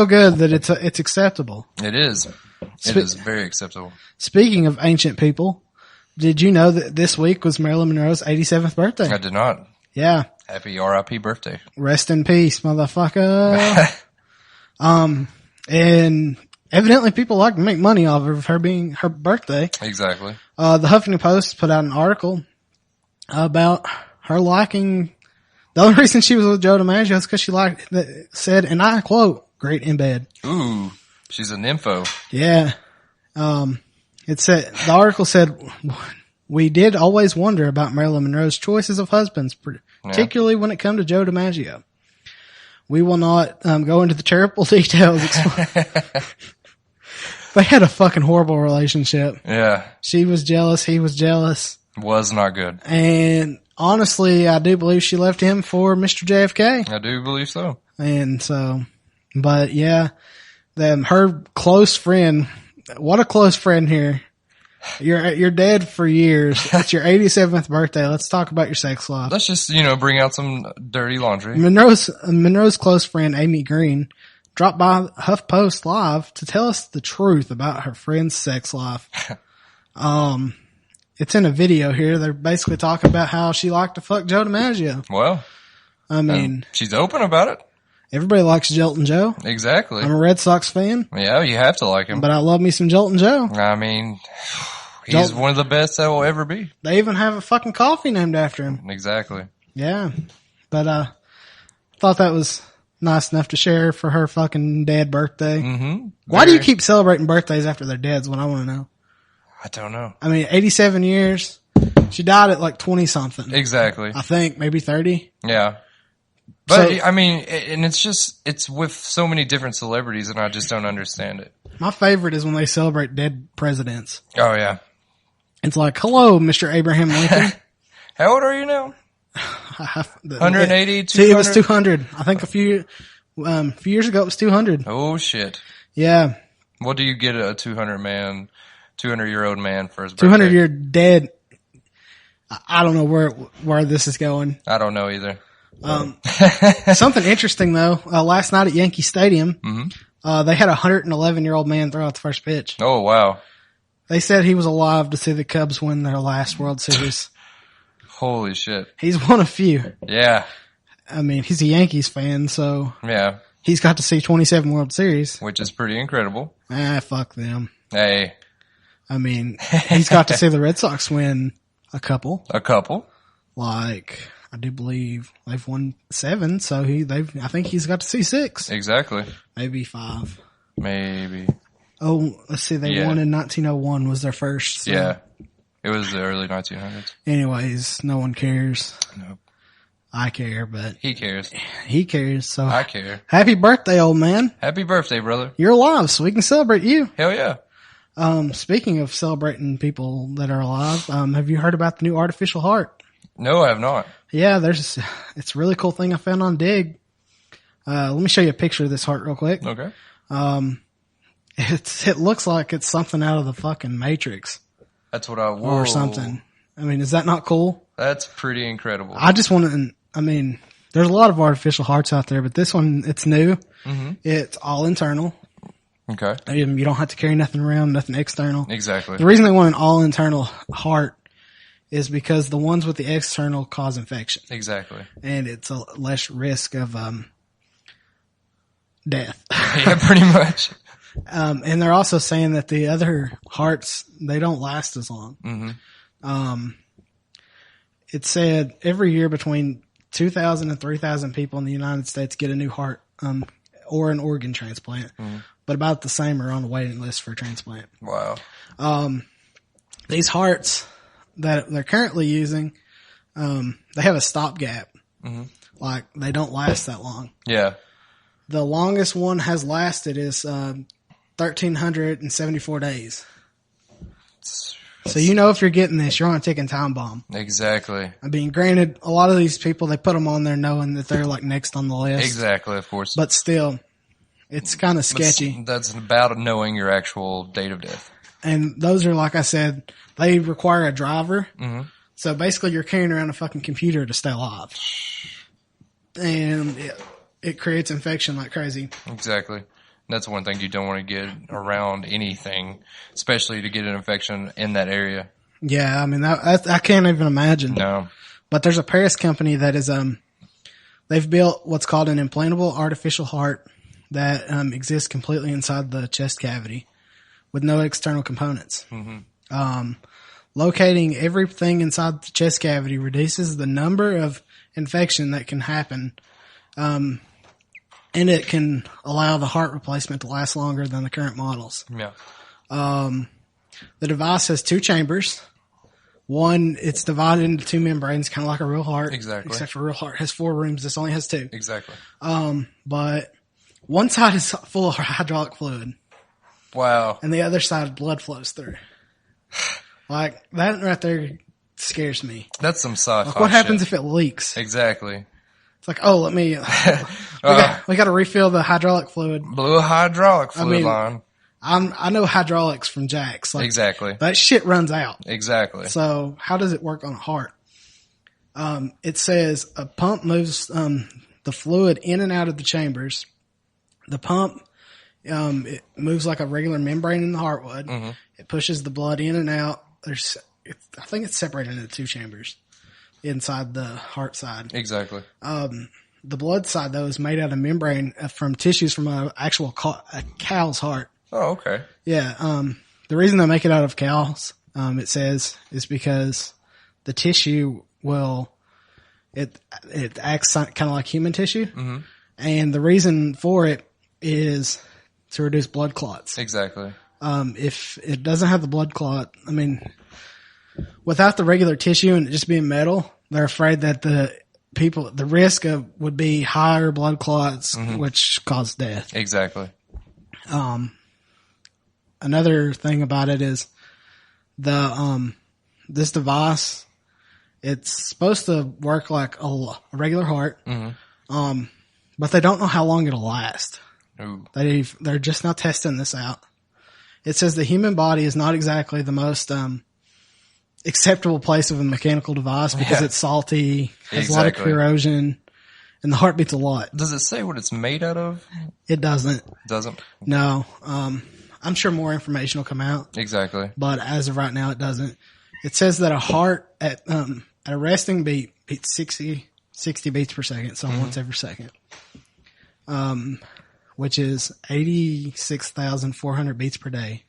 good that it's acceptable. It is. It is very acceptable. Speaking of ancient people, did you know that this week was Marilyn Monroe's 87th birthday? I did not. Yeah. Happy R.I.P. birthday. Rest in peace, motherfucker. And evidently people like to make money off of her being her birthday. Exactly. The Huffington Post put out an article about her liking. The only reason she was with Joe DiMaggio is because she said, and I quote, "great in bed." Ooh, she's a nympho. Yeah. The article said, "We did always wonder about Marilyn Monroe's choices of husbands, particularly when it come to Joe DiMaggio. We will not go into the terrible details." They had a fucking horrible relationship. Yeah. She was jealous. He was jealous. Was not good. And honestly, I do believe she left him for Mr. JFK. I do believe so. And so, but yeah, her close friend, what a close friend here. You're dead for years. It's your 87th birthday. Let's talk about your sex life. Let's just, bring out some dirty laundry. Monroe's close friend, Amy Green, dropped by HuffPost Live to tell us the truth about her friend's sex life. It's in a video here. They're basically talking about how she liked to fuck Joe DiMaggio. Well, I mean, she's open about it. Everybody likes Joltin' Joe. Exactly. I'm a Red Sox fan. Yeah, you have to like him. But I love me some Joltin' Joe. I mean, he's one of the best that will ever be. They even have a fucking coffee named after him. Exactly. Yeah. But thought that was nice enough to share for her fucking dead birthday. Mm-hmm. Why do you keep celebrating birthdays after their dead's what I want to know? I don't know. I mean, 87 years. She died at like 20 something. Exactly. I think maybe 30. Yeah. But, I mean, and it's with so many different celebrities, and I just don't understand it. My favorite is when they celebrate dead presidents. Oh, yeah. It's like, hello, Mr. Abraham Lincoln. How old are you now? 180, 200? See, it was 200. I think a few years ago it was 200. Oh, shit. Yeah. What do you get a 200-year-old man for his birthday? 200-year dead. I don't know where this is going. I don't know either. Something interesting though, last night at Yankee Stadium, they had a 111-year-old man throw out the first pitch. Oh, wow. They said he was alive to see the Cubs win their last World Series. Holy shit. He's one of few. Yeah. I mean, he's a Yankees fan, so yeah, he's got to see 27 World Series. Which is pretty incredible. Fuck them. Hey. I mean, he's got to see the Red Sox win a couple. Like, I do believe they've won 7, so I think he's got to see 6. Exactly. Maybe 5. Maybe. Oh, let's see. They won in 1901 was their first. So. Yeah. It was the early 1900s. Anyways, no one cares. Nope. I care, but he cares. He cares. So I care. Happy birthday, old man. Happy birthday, brother. You're alive, so we can celebrate you. Hell yeah. Speaking of celebrating people that are alive, have you heard about the new artificial heart? No, I have not. Yeah, it's a really cool thing I found on Dig. Let me show you a picture of this heart real quick. Okay. It looks like it's something out of the fucking Matrix. That's what or something. I mean, is that not cool? That's pretty incredible. I just want to, I mean, there's a lot of artificial hearts out there, but this one, it's new. Mm-hmm. It's all internal. Okay. You don't have to carry nothing around, nothing external. Exactly. The reason they want an all internal heart is because the ones with the external cause infection. Exactly. And it's a less risk of, death. Yeah, pretty much. And they're also saying that the other hearts, they don't last as long. Mm-hmm. It said every year between 2,000 and 3,000 people in the United States get a new heart, or an organ transplant, but about the same are on the waiting list for a transplant. Wow. These hearts that they're currently using, they have a stopgap. Mm-hmm. Like they don't last that long. Yeah. The longest one has lasted is 1,374 days. So you know if you're getting this, you're on a ticking time bomb. Exactly. I mean, granted, a lot of these people, they put them on there knowing that they're like next on the list. Exactly, of course. But still, it's kind of sketchy. That's about knowing your actual date of death. And those are, like I said, they require a driver. Mm-hmm. So basically you're carrying around a fucking computer to stay alive. And it creates infection like crazy. Exactly. That's one thing you don't want to get around anything, especially to get an infection in that area. Yeah, I mean, I can't even imagine. No. But there's a Paris company that is, they've built what's called an implantable artificial heart that exists completely inside the chest cavity with no external components. Mm-hmm. Locating everything inside the chest cavity reduces the number of infection that can happen, and it can allow the heart replacement to last longer than the current models. Yeah. The device has 2 chambers. One, it's divided into 2 membranes, kind of like a real heart. Exactly. Except for a real heart has 4 rooms. This only has 2. Exactly. But one side is full of hydraulic fluid. Wow. And the other side, blood flows through. Like, that right there scares me. That's some sci-fi Like, what happens shit. if it leaks? Exactly. It's like, oh, let me, we got to refill the hydraulic fluid. Blue hydraulic fluid line. I know hydraulics from Jack's. Like, Exactly. that shit runs out. Exactly. So how does it work on a heart? It says a pump moves, the fluid in and out of the chambers. The pump, it moves like a regular membrane in the heart would. Mm-hmm. It pushes the blood in and out. I think it's separated into 2 chambers inside the heart side. Exactly. The blood side though is made out of membrane from tissues from a cow's heart. Oh, okay. Yeah. The reason they make it out of cows, it says, is because the tissue it acts kind of like human tissue. Mm-hmm. And the reason for it is to reduce blood clots. Exactly. If it doesn't have the blood clot, I mean, without the regular tissue and it just being metal, they're afraid that the risk would be higher blood clots, mm-hmm. which cause death. Exactly. Another thing about it is this device, it's supposed to work like a regular heart. Mm-hmm. But they don't know how long it'll last. Ooh. They're just now testing this out. It says the human body is not exactly the most acceptable place of a mechanical device because it's salty, has a lot of corrosion, and the heart beats a lot. Does it say what it's made out of? It doesn't. Doesn't? No. I'm sure more information will come out. Exactly. But as of right now, it doesn't. It says that a heart at a resting beat beats 60 beats per second, so mm-hmm. once every second. Which is 86,400 beats per day.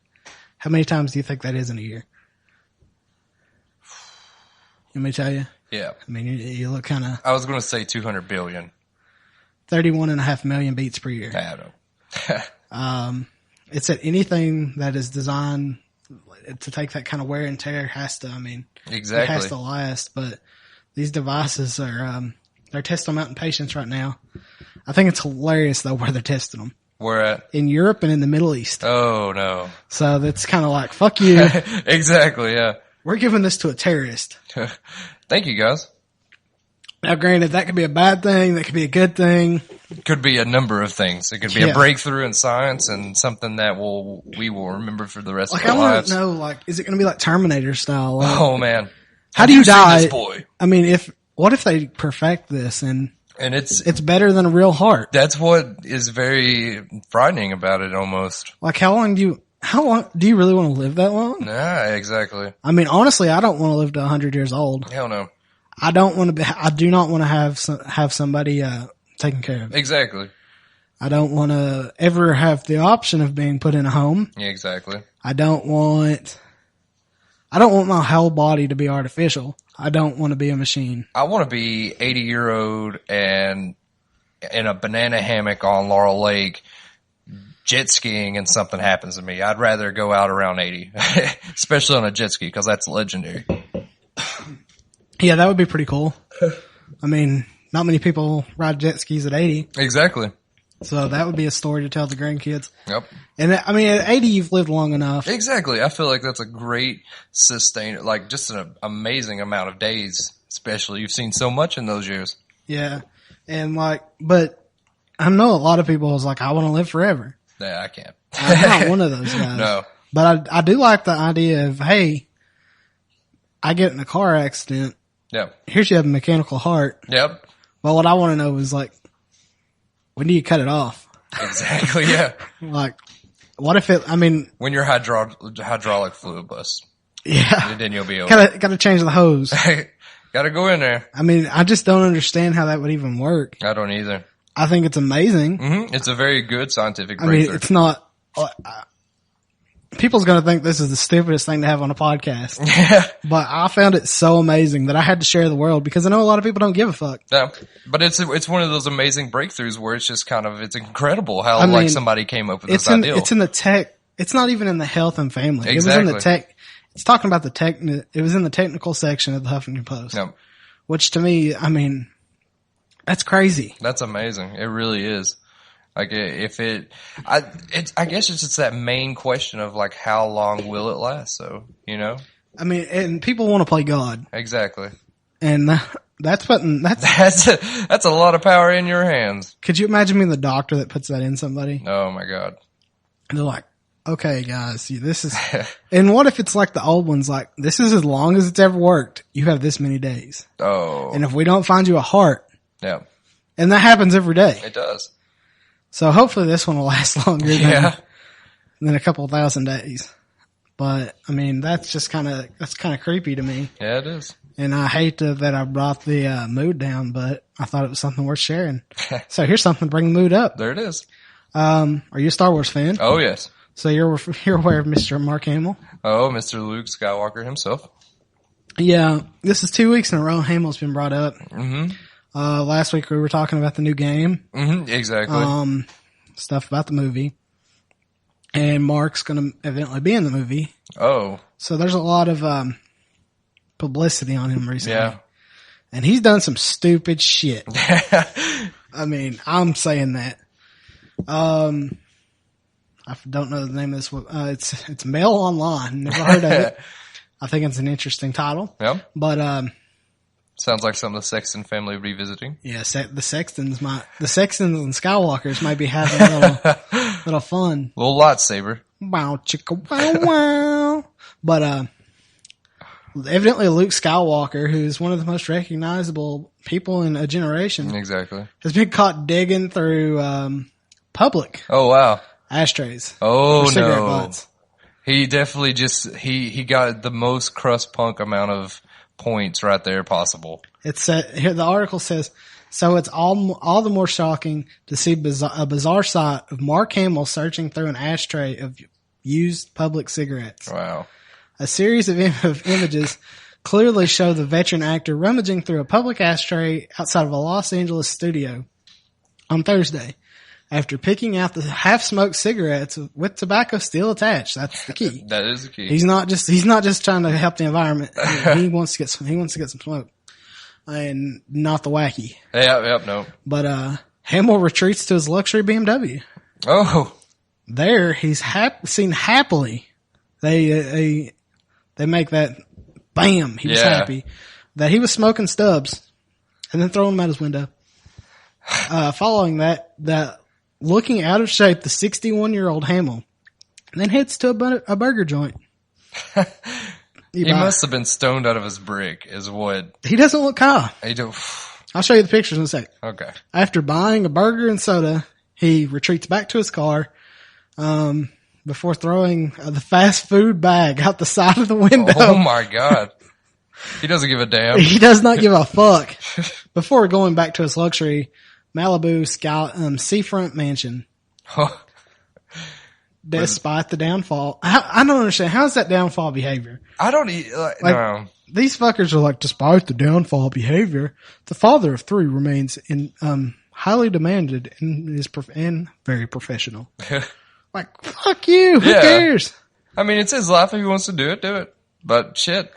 How many times do you think that is in a year? Let me tell you. Yeah. I mean, you look kind of... I was going to say 200 billion. 31.5 million beats per year. I don't. It said anything that is designed to take that kind of wear and tear has to, exactly. It has to last. But these devices are, they're testing them out in patients right now. I think it's hilarious though where they're testing them. Where at? In Europe and in the Middle East. Oh no. So that's kind of like, fuck you. Exactly, yeah. We're giving this to a terrorist. Thank you guys. Now granted, that could be a bad thing, that could be a good thing. It could be a number of things. It could be a breakthrough in science and something that we will remember for the rest of our lives. I want to know, is it going to be like Terminator style? Like, oh man. How do you die? This boy? What if they perfect this and it's better than a real heart? That's what is very frightening about it almost. Like how long do you really want to live that long? Nah, exactly. Honestly, I don't want to live to 100 years old. Hell no. I do not want to have somebody, taken care of. Exactly. I don't want to ever have the option of being put in a home. Yeah, exactly. I don't want my whole body to be artificial. I don't want to be a machine. I want to be 80-year-old and in a banana hammock on Laurel Lake, jet skiing, and something happens to me. I'd rather go out around 80, especially on a jet ski because that's legendary. Yeah, that would be pretty cool. Not many people ride jet skis at 80. Exactly. So that would be a story to tell the grandkids. Yep. And I mean, at 80, you've lived long enough. Exactly. I feel like that's a great like just an amazing amount of days, especially you've seen so much in those years. Yeah. And but I know a lot of people is like, I want to live forever. Yeah, I can't. I'm not one of those guys. No. But I do like the idea of, hey, I get in a car accident. Yep. Here's you have a mechanical heart. Yep. But what I want to know is like, when do you cut it off? Exactly. Yeah. Like, what if when your hydraulic fluid busts. Yeah. Then you'll be over. Gotta change the hose. Gotta go in there. I mean, I just don't understand how that would even work. I don't either. I think it's amazing. Mm-hmm. It's a very good scientific breakthrough. I mean, it's not, people's gonna think this is the stupidest thing to have on a podcast. Yeah. But I found it so amazing that I had to share the world because I know a lot of people don't give a fuck. Yeah. But it's one of those amazing breakthroughs where it's just it's incredible how somebody came up with this idea. It's in the tech. It's not even in the health and family. Exactly. It was in the tech. It's talking about the tech. It was in the technical section of the Huffington Post. Yep. Which to me, I mean, that's crazy. That's amazing. It really is. Like I guess it's just that main question of like, how long will it last? So, you know? I mean, and people want to play God. Exactly. And that's a lot of power in your hands. Could you imagine being the doctor that puts that in somebody? Oh my God. And they're like, okay, guys, this is, and what if it's like the old ones, like, this is as long as it's ever worked. You have this many days. Oh. And if we don't find you a heart. Yeah. And that happens every day. It does. So hopefully this one will last longer than a couple of 1,000 days. But I mean, that's kind of creepy to me. Yeah, it is. And I hate that I brought the mood down, but I thought it was something worth sharing. So here's something to bring the mood up. There it is. Are you a Star Wars fan? Oh yes. So you're aware of Mr. Mark Hamill? Oh, Mr. Luke Skywalker himself. Yeah, this is 2 weeks in a row Hamill's been brought up. Mm-hmm. Last week we were talking about the new game. Mm-hmm. Exactly. Stuff about the movie. And Mark's gonna eventually be in the movie. Oh. So there's a lot of, publicity on him recently. Yeah. And he's done some stupid shit. I mean, I'm saying that. I don't know the name of this. It's Mail Online. Never heard of it. I think it's an interesting title. Yeah. But, sounds like something the Sexton family would be visiting. Yeah, the Sextons and Skywalkers might be having a little fun. Little lightsaber. Wow, chicka, wow, wow. But, evidently Luke Skywalker, who's one of the most recognizable people in a generation. Exactly. Has been caught digging through, public. Oh, wow. Ashtrays. Oh, cigarette no. butts. He definitely he got the most crust punk amount of points right there possible. Here the article says, so it's all the more shocking to see a bizarre sight of Mark Hamill searching through an ashtray of used public cigarettes. Wow. A series of images clearly show the veteran actor rummaging through a public ashtray outside of a Los Angeles studio on Thursday after picking out the half-smoked cigarettes with tobacco still attached. That's the key. That is the key. He's not just trying to help the environment. He wants to get some smoke. And not the wacky. Yep, no. But, Hamill retreats to his luxury BMW. Oh. There, he's seen happily. They make that, bam, he was happy. That he was smoking stubs and then throwing them out his window. Following that looking out of shape, the 61-year-old Hamill then heads to a burger joint. He must have been stoned out of his brick, is what. He doesn't look high. I'll show you the pictures in a sec. Okay. After buying a burger and soda, he retreats back to his car, before throwing the fast food bag out the side of the window. Oh my God. He doesn't give a damn. He does not give a fuck. Before going back to his luxury Malibu seafront mansion. Despite the downfall. I don't understand. How is that downfall behavior? I don't no. These fuckers are like, despite the downfall behavior, the father of three remains highly demanded and is very professional. Like, fuck you. Who cares? I mean, it's his life. If he wants to do it. But shit.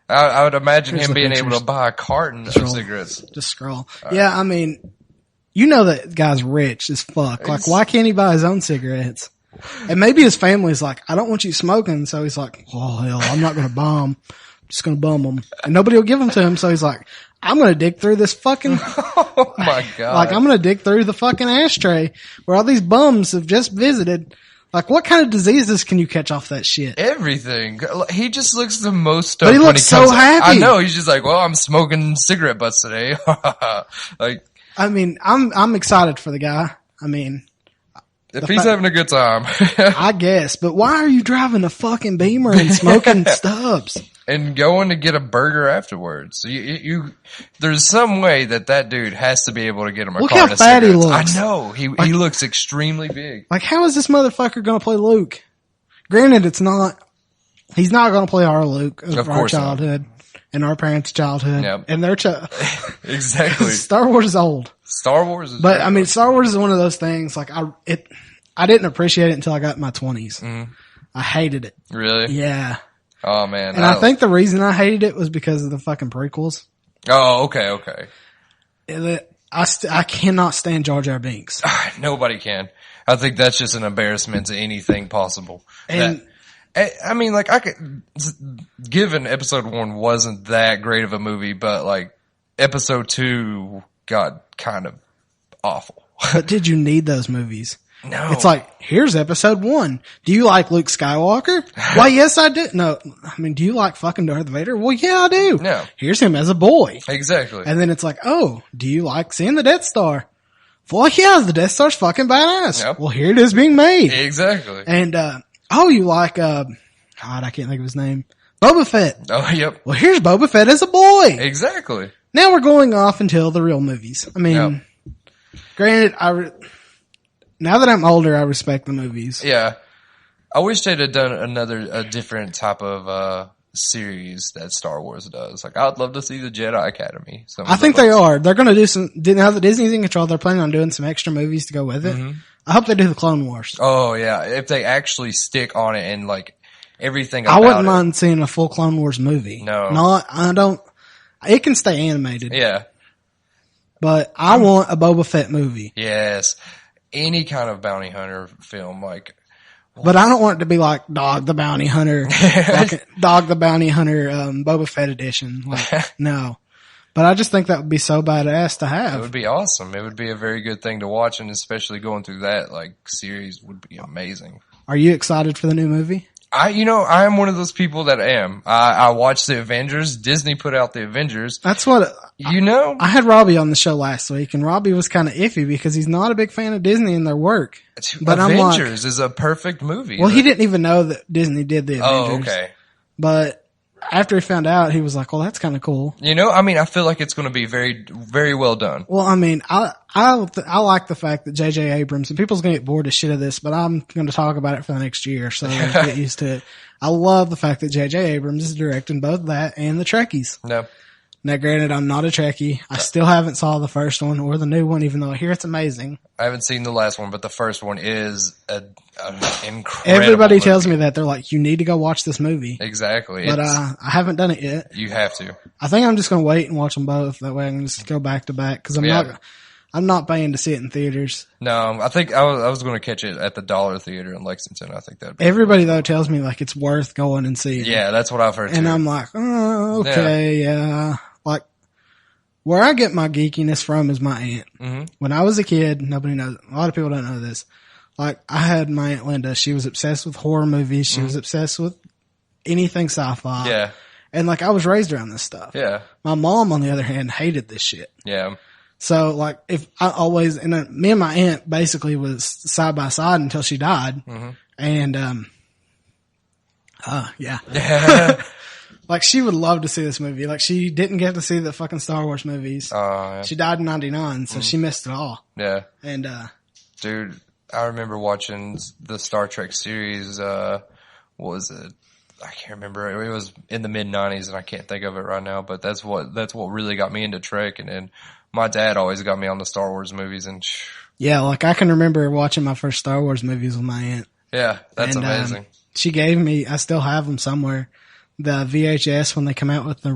I would imagine him being able to buy a carton of cigarettes. Just scroll. Yeah, I mean, you know that guy's rich as fuck. Like, why can't he buy his own cigarettes? And maybe his family's like, I don't want you smoking. So he's like, oh hell, I'm not going to buy them. I'm just going to bum them. And nobody will give them to him. So he's like, I'm going to dig through this fucking, Oh my God. like, I'm going to dig through the fucking ashtray where all these bums have just visited. Like, what kind of diseases can you catch off that shit? Everything. He just looks the most stoked But he when looks he comes so out. happy. I know. He's just like, well, I'm smoking cigarette butts today. Like, I mean, I'm excited for the guy. I mean, if he's having a good time. I guess, but why are you driving a fucking Beamer and smoking stubs? And going to get a burger afterwards. So there's some way that dude has to be able to get him a Look carton how of fat he cigarettes. looks. I know. He looks extremely big. Like, how is this motherfucker going to play Luke? Granted, he's not going to play our Luke of our course not. childhood and our parents' childhood Yep. and their child. Exactly. Star Wars is old. Star Wars is But very I mean, good. Star Wars is one of those things. Like, I didn't appreciate it until I got in my 20s. Mm-hmm. I hated it. Really? Yeah. Oh man. And I think the reason I hated it was because of the fucking prequels. Oh, okay. I cannot stand Jar Jar Binks. Nobody can. I think that's just an embarrassment to anything possible. And I mean, like, given episode 1 wasn't that great of a movie, but like episode 2 got kind of awful. but did you need those movies? No. It's like, here's episode 1. Do you like Luke Skywalker? Why, yes, I do. No, I mean, do you like fucking Darth Vader? Well, yeah, I do. No. Here's him as a boy. Exactly. And then it's like, oh, do you like seeing the Death Star? Well, yeah, the Death Star's fucking badass. Yep. Well, here it is being made. Exactly. And, oh, you like, God, I can't think of his name. Boba Fett. Oh, yep. Well, here's Boba Fett as a boy. Exactly. Now we're going off until the real movies. I mean, Yep. granted, now that I'm older, I respect the movies. Yeah. I wish they'd have done a different type of, series that Star Wars does. Like, I'd love to see the Jedi Academy. I think they are. They're going to do some, now that Disney's in control, they're planning on doing some extra movies to go with it. Mm-hmm. I hope they do the Clone Wars. Oh, yeah. If they actually stick on it and, like, everything I about wouldn't it. mind seeing a full Clone Wars movie. No. It can stay animated. Yeah. But I want a Boba Fett movie. Yes. Any kind of bounty hunter film, like. But I don't want it to be like Dog the Bounty Hunter, Dog the Bounty Hunter, Boba Fett edition. Like, no. But I just think that would be so badass to It have. would be awesome. It would be a very good thing to watch, and especially going through that, like, series would be amazing. Are you excited for the new movie? I am one of those people that am. I watched the Avengers. Disney put out the Avengers. That's what, I had Robbie on the show last week, and Robbie was kind of iffy because he's not a big fan of Disney and their work. But Avengers is a perfect movie. Well, he didn't even know that Disney did the Avengers. Oh, okay. But after he found out, he was like, well, that's kind of cool. I feel like it's going to be very, very well done. Well, I mean, I like the fact that J.J. Abrams, and people's going to get bored of shit of this, but I'm going to talk about it for the next year, so get used to it. I love the fact that J.J. Abrams is directing both that and the Trekkies. No. Now, granted, I'm not a Trekkie. I still haven't saw the first one or the new one, even though I hear it's amazing. I haven't seen the last one, but the first one is an incredible Everybody movie. tells me that. They're like, you need to go watch this movie. Exactly. But I haven't done it yet. You have to. I think I'm just going to wait and watch them both. That way I can just go back to back because I'm not paying to see it in theaters. No, I think I was going to catch it at the Dollar Theater in Lexington. I think that. Everybody though tells me like it's worth going and seeing. Yeah, that's what I've heard too. And I'm like, oh, okay, yeah. Like where I get my geekiness from is my aunt. Mm-hmm. When I was a kid, nobody knows. A lot of people don't know this. Like I had my aunt Linda. She was obsessed with horror movies. She was obsessed with anything sci-fi. Yeah. And like I was raised around this stuff. Yeah. My mom, on the other hand, hated this shit. Yeah. So like if I always, me and my aunt basically was side by side until she died. Mm-hmm. And, yeah. Like she would love to see this movie. Like she didn't get to see the fucking Star Wars movies. Yeah. She died in 99, so she missed it all. Yeah. And, dude, I remember watching the Star Trek series, what was it? I can't remember. It was in the mid 90s and I can't think of it right now, but that's what really got me into Trek. And then my dad always got me on the Star Wars movies and yeah, like I can remember watching my first Star Wars movies with my aunt. Yeah, that's amazing. She gave me, I still have them somewhere, the VHS when they come out with the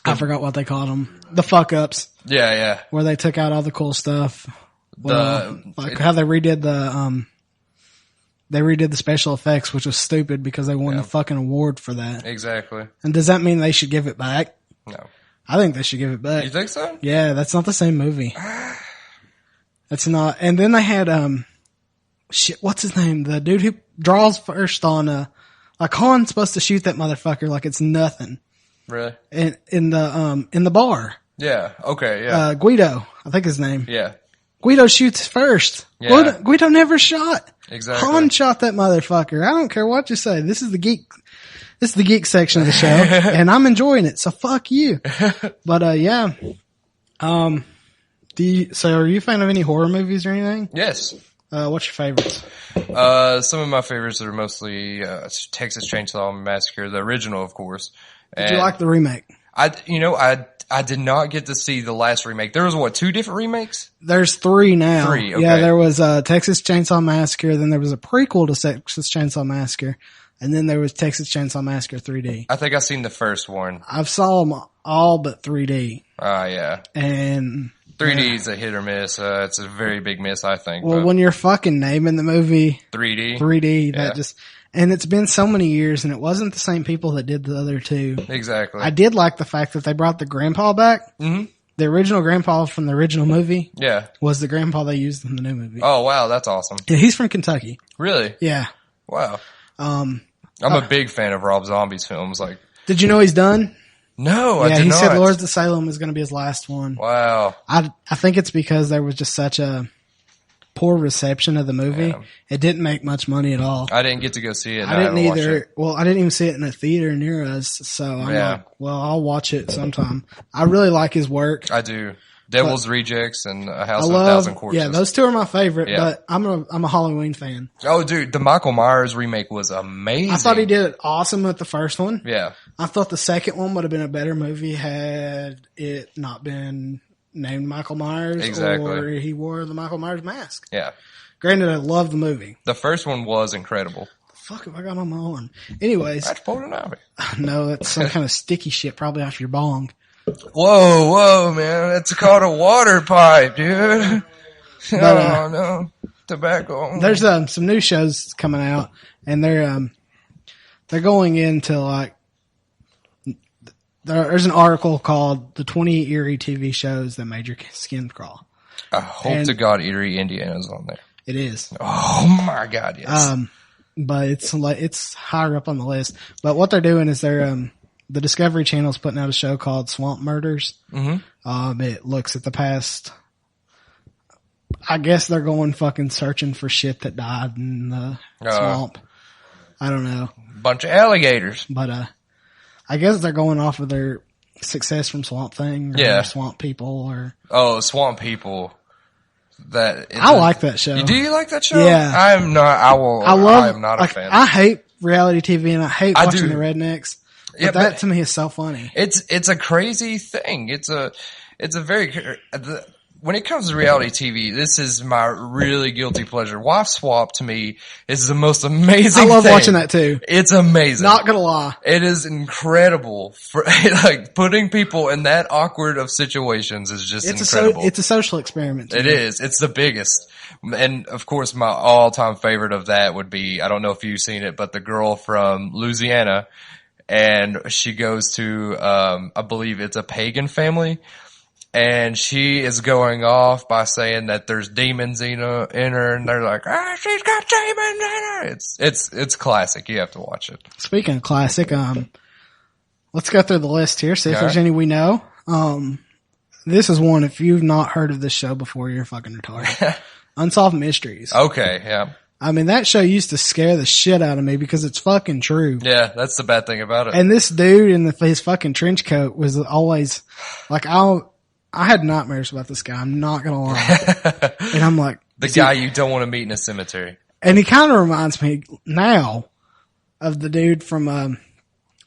I forgot what they called them. The fuck ups. Yeah. Where they took out all the cool stuff. Well, how they redid the special effects, which was stupid because they won the fucking award for that. Exactly. And does that mean they should give it back? No. I think they should give it back. You think so? Yeah, that's not the same movie. That's not. And then they had, what's his name? The dude who draws first on, like Han's supposed to shoot that motherfucker like it's nothing. Really? In the bar. Yeah. Okay. Yeah. Guido, I think his name. Yeah. Guido shoots first. Yeah. Guido never shot. Exactly. Han shot that motherfucker. I don't care what you say. This is the geek section of the show, and I'm enjoying it. So fuck you. But yeah. So are you a fan of any horror movies or anything? Yes. What's your favorites? Some of my favorites are mostly Texas Chainsaw Massacre, the original, of course. Did you like the remake? I did not get to see the last remake. There was 2 different remakes? There's 3 now. 3, okay. Yeah, there was Texas Chainsaw Massacre, then there was a prequel to Texas Chainsaw Massacre, and then there was Texas Chainsaw Massacre 3D. I think I've seen the first one. I've saw them all but 3D. Yeah. And 3D is a hit or miss. It's a very big miss, I think. Well, when you're fucking naming the movie 3D, that just... And it's been so many years, and it wasn't the same people that did the other 2. Exactly. I did like the fact that they brought the grandpa back. Mm-hmm. The original grandpa from the original movie was the grandpa they used in the new movie. Oh, wow. That's awesome. Yeah, he's from Kentucky. Really? Yeah. Wow. I'm a big fan of Rob Zombie's films. Like, did you know he's done? No, I did not. Yeah, he said Lords of Salem is going to be his last one. Wow. I think it's because there was just such a poor reception of the movie. Yeah. It didn't make much money at all. I didn't get to go see it. I didn't either. Well, I didn't even see it in a theater near us. So I'm like, well, I'll watch it sometime. I really like his work. I do. Devil's Rejects and A House of a Thousand Corpses. Yeah, those 2 are my favorite, but I'm a Halloween fan. Oh, dude, the Michael Myers remake was amazing. I thought he did it awesome with the first one. Yeah. I thought the second one would have been a better movie had it not been named Michael Myers or he wore the Michael Myers mask. Yeah. Granted, I love the movie. The first one was incredible. The fuck have I got on my arm? Anyways. That's Poison Ivy. No, that's some kind of sticky shit probably off your bong. Whoa, man. That's called a water pipe, dude. But, no. Tobacco. There's some new shows coming out, and they're going into like, there's an article called The 20 Eerie TV Shows That Made Your Skin Crawl. I hope to God Erie, Indiana's on there. It is. Oh my God, yes. But it's higher up on the list. But what they're doing is the Discovery Channel's putting out a show called Swamp Murders. Mm-hmm. It looks at the past. I guess they're going fucking searching for shit that died in the swamp. I don't know. Bunch of alligators. But, I guess they're going off of their success from Swamp Thing or Swamp People or... Oh, Swamp People. I like that show. Do you like that show? Yeah. I am not, I am not a fan. I hate reality TV and I hate watching the rednecks. But that to me is so funny. It's a crazy thing. It's a very, when it comes to reality TV, this is my really guilty pleasure. Wife Swap to me is the most amazing thing. I love watching that too. It's amazing. Not gonna lie. It is incredible for, like, putting people in that awkward of situations is just incredible. It's a social experiment. It is. It's the biggest. And of course, my all-time favorite of that would be, I don't know if you've seen it, but the girl from Louisiana, and she goes to, I believe it's a pagan family. And she is going off by saying that there's demons in her, and they're like, she's got demons in her. It's classic. You have to watch it. Speaking of classic, let's go through the list here, see if there's any we know. This is one, if you've not heard of this show before, you're fucking retarded. Unsolved Mysteries. Okay, yeah. I mean, that show used to scare the shit out of me because it's fucking true. Yeah, that's the bad thing about it. And this dude in his fucking trench coat was always, like, I had nightmares about this guy. I'm not gonna lie. And I'm like, the guy you don't want to meet in a cemetery. And he kind of reminds me now of the dude from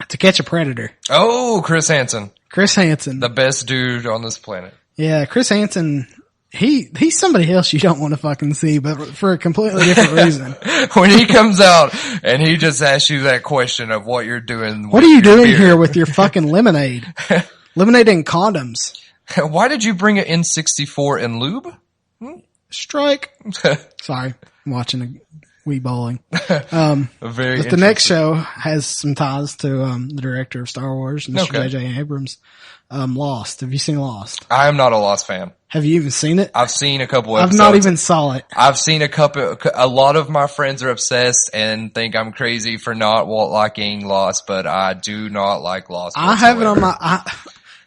To Catch a Predator. Oh, Chris Hansen. Chris Hansen, the best dude on this planet. Yeah, Chris Hansen. He's somebody else you don't want to fucking see, but for a completely different reason. When he comes out and he just asks you that question of what you're doing. What are you doing here with your fucking lemonade? Eliminating condoms. Why did you bring an N64 and lube? Strike. Sorry, I'm watching a Wii bowling. Very But the next show has some ties to the director of Star Wars, Mr. Okay. J.J. Abrams. Lost. Have you seen Lost? I am not a Lost fan. Have you even seen it? I've seen a couple I've episodes. not even saw it. I've seen a lot of my friends are obsessed and think I'm crazy for not liking Lost, but I do not like Lost. I have it on my.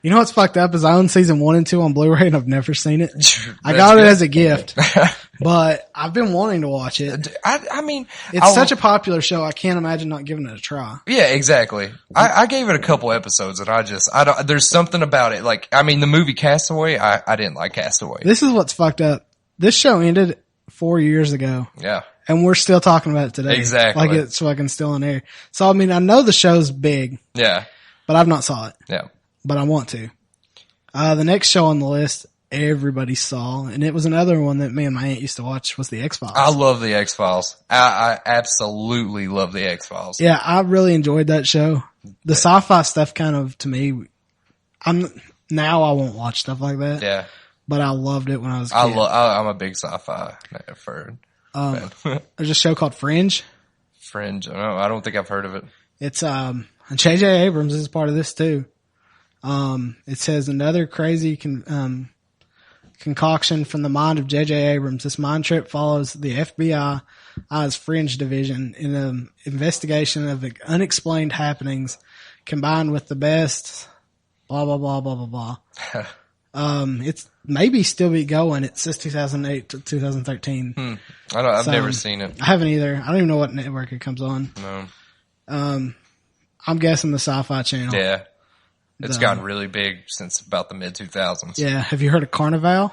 You know what's fucked up is I own season 1 and 2 on Blu-ray and I've never seen it. I got it as a gift, but I've been wanting to watch it. I mean, It's such a popular show. I can't imagine not giving it a try. Yeah, exactly. I gave it a couple episodes and I don't, there's something about it. Like, I mean, the movie Castaway, I didn't like Castaway. This is what's fucked up. This show ended 4 years ago. Yeah. And we're still talking about it today. Exactly. Like it's fucking still in air. So, I mean, I know the show's big. Yeah. But I've not saw it. Yeah. But I want to. The next show on the list, everybody saw, and it was another one that me and my aunt used to watch, was the X-Files. I love the X-Files. I absolutely love the X-Files. Yeah, I really enjoyed that show. The sci-fi stuff kind of, to me, now I won't watch stuff like that. Yeah. But I loved it when I was a kid. I'm a big sci-fi fan. There's a show called Fringe. Fringe. I don't think I've heard of it. It's, J.J. Abrams is part of this too. It says another crazy concoction from the mind of J.J. Abrams. This mind trip follows the FBI's Fringe division in an investigation of unexplained happenings combined with the best blah, blah, blah, blah, blah, blah. It's maybe still be going. It says 2008 to 2013. I've never seen it. I haven't either. I don't even know what network it comes on. No. I'm guessing the Sci-Fi Channel. Yeah. It's gotten really big since about the mid-2000s. Yeah. Have you heard of Carnival?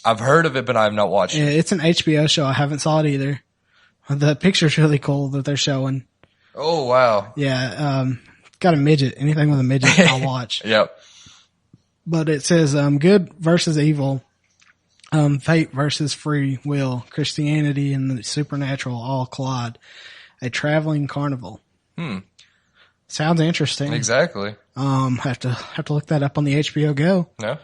I've heard of it, but I have not watched it. It's an HBO show. I haven't saw it either. The picture's really cool that they're showing. Oh, wow. Yeah. Got a midget. Anything with a midget, I'll watch. Yep. But it says, good versus evil, fate versus free will, Christianity and the supernatural all collide. A traveling carnival. Sounds interesting. Exactly. Have to look that up on the HBO Go. No.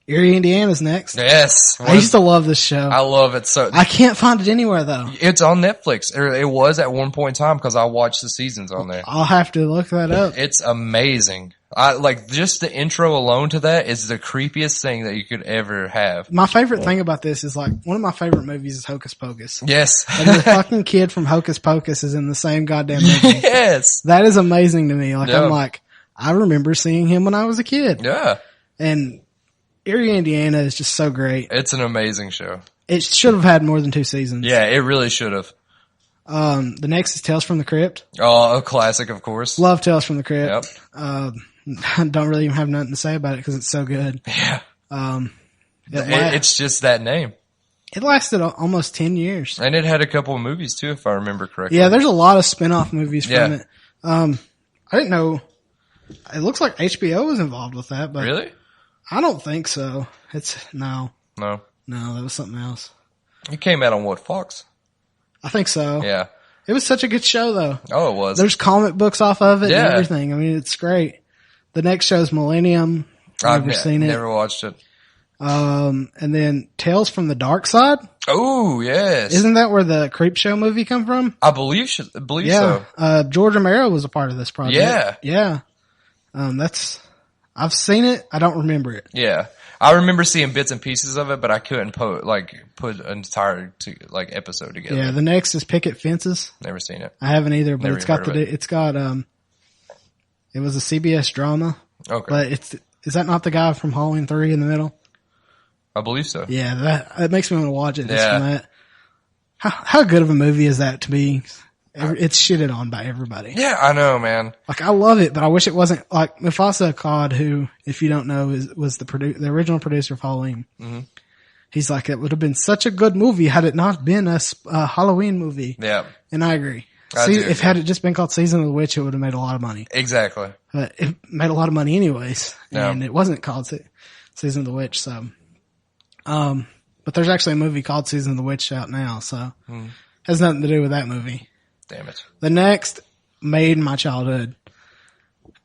Erie, Indiana's next. Yes. I used to love this show. I love it so. I can't find it anywhere though. It's on Netflix. It was at one point in time because I watched the seasons on there. I'll have to look that up. It's amazing. Just the intro alone to that is the creepiest thing that you could ever have. My favorite thing about this is one of my favorite movies is Hocus Pocus. Yes. And the fucking kid from Hocus Pocus is in the same goddamn movie. Yes. That is amazing to me. Yeah. I remember seeing him when I was a kid. Yeah. And Erie, Indiana is just so great. It's an amazing show. It should have had more than 2 seasons. Yeah, it really should have. The next is Tales from the Crypt. Oh, a classic, of course. Love Tales from the Crypt. Yep. Don't really even have nothing to say about it because it's so good. Yeah. It It's just that name. lasted almost 10 years. And it had a couple of movies too, if I remember correctly. Yeah, there's a lot of spin-off movies from Yeah. it. I didn't know. It looks like HBO was involved with that, but Really? I don't think so. No, No. that was something else. It came out on what, Fox? I think so. Yeah. It was such a good show though. Oh, it was. There's comic books off of it Yeah. and everything. I mean, it's great. The next show's Millennium. I've never seen it. Never watched it. And then Tales from the Dark Side. Oh, yes. Isn't that where the Creepshow movie come from? I believe Yeah. so. George Romero was a part of this project. Yeah. Yeah. I've seen it. I don't remember it. Yeah. I remember seeing bits and pieces of it, but I couldn't put an entire episode together. Yeah. The next is Picket Fences. Never seen it. I haven't either, but Never it's got even heard of it. it was a CBS drama, Okay. but is that not the guy from Halloween 3 in the middle? I believe so. Yeah. That makes me want to watch it. Just Yeah. from that. How good of a movie is that to be? It's shitted on by everybody. Yeah, I know, man. I love it, but I wish it wasn't Mufasa Akkad, who, if you don't know, was the original producer of Halloween. Mm-hmm. He's like, it would have been such a good movie had it not been a Halloween movie. Yeah. And I agree. Had it just been called Season of the Witch, it would have made a lot of money. Exactly. But it made a lot of money anyways. Yeah. And it wasn't called Season of the Witch, so. But there's actually a movie called Season of the Witch out now, so. Has nothing to do with that movie. Damn it. The next made my childhood.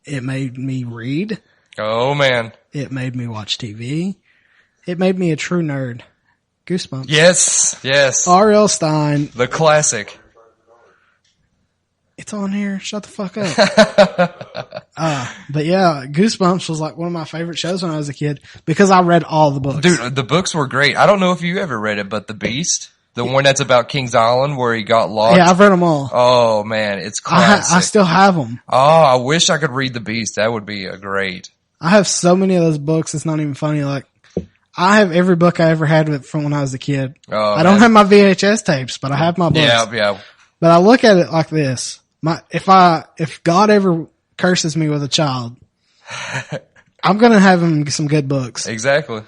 It made me read. Oh, man. It made me watch TV. It made me a true nerd. Goosebumps. Yes. R.L. Stein. The classic. It's on here. Shut the fuck up. But yeah, Goosebumps was like one of my favorite shows when I was a kid because I read all the books. Dude, the books were great. I don't know if you ever read it, but The Beast, the one that's about King's Island where he got lost. Yeah, I've read them all. Oh, man, it's classic. I still have them. Oh, I wish I could read The Beast. That would be great. I have so many of those books. It's not even funny. Like, I have every book I ever had from when I was a kid. Oh, I don't have my VHS tapes, but I have my books. Yeah. But I look at it like this. If God ever curses me with a child, I'm gonna have him get some good books. Exactly.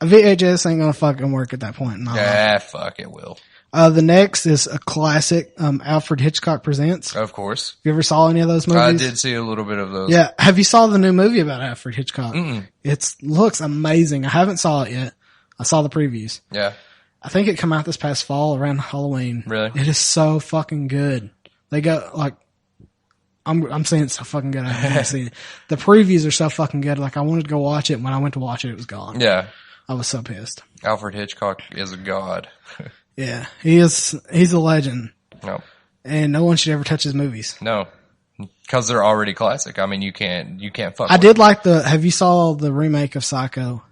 A VHS ain't gonna fucking work at that point. Yeah, fuck it will. The next is a classic, Alfred Hitchcock Presents. Of course. You ever saw any of those movies? I did see a little bit of those. Yeah. Have you saw the new movie about Alfred Hitchcock? Mm-mm. It looks amazing. I haven't saw it yet. I saw the previews. Yeah. I think it came out this past fall around Halloween. Really? It is so fucking good. They got like, I'm saying it's so fucking good. I haven't seen it. The previews are so fucking good. Like I wanted to go watch it. And when I went to watch it, it was gone. Yeah. I was so pissed. Alfred Hitchcock is a god. Yeah. He's a legend. No. And no one should ever touch his movies. No. Cause they're already classic. I mean, you can't fuck I with did like have you saw the remake of Psycho?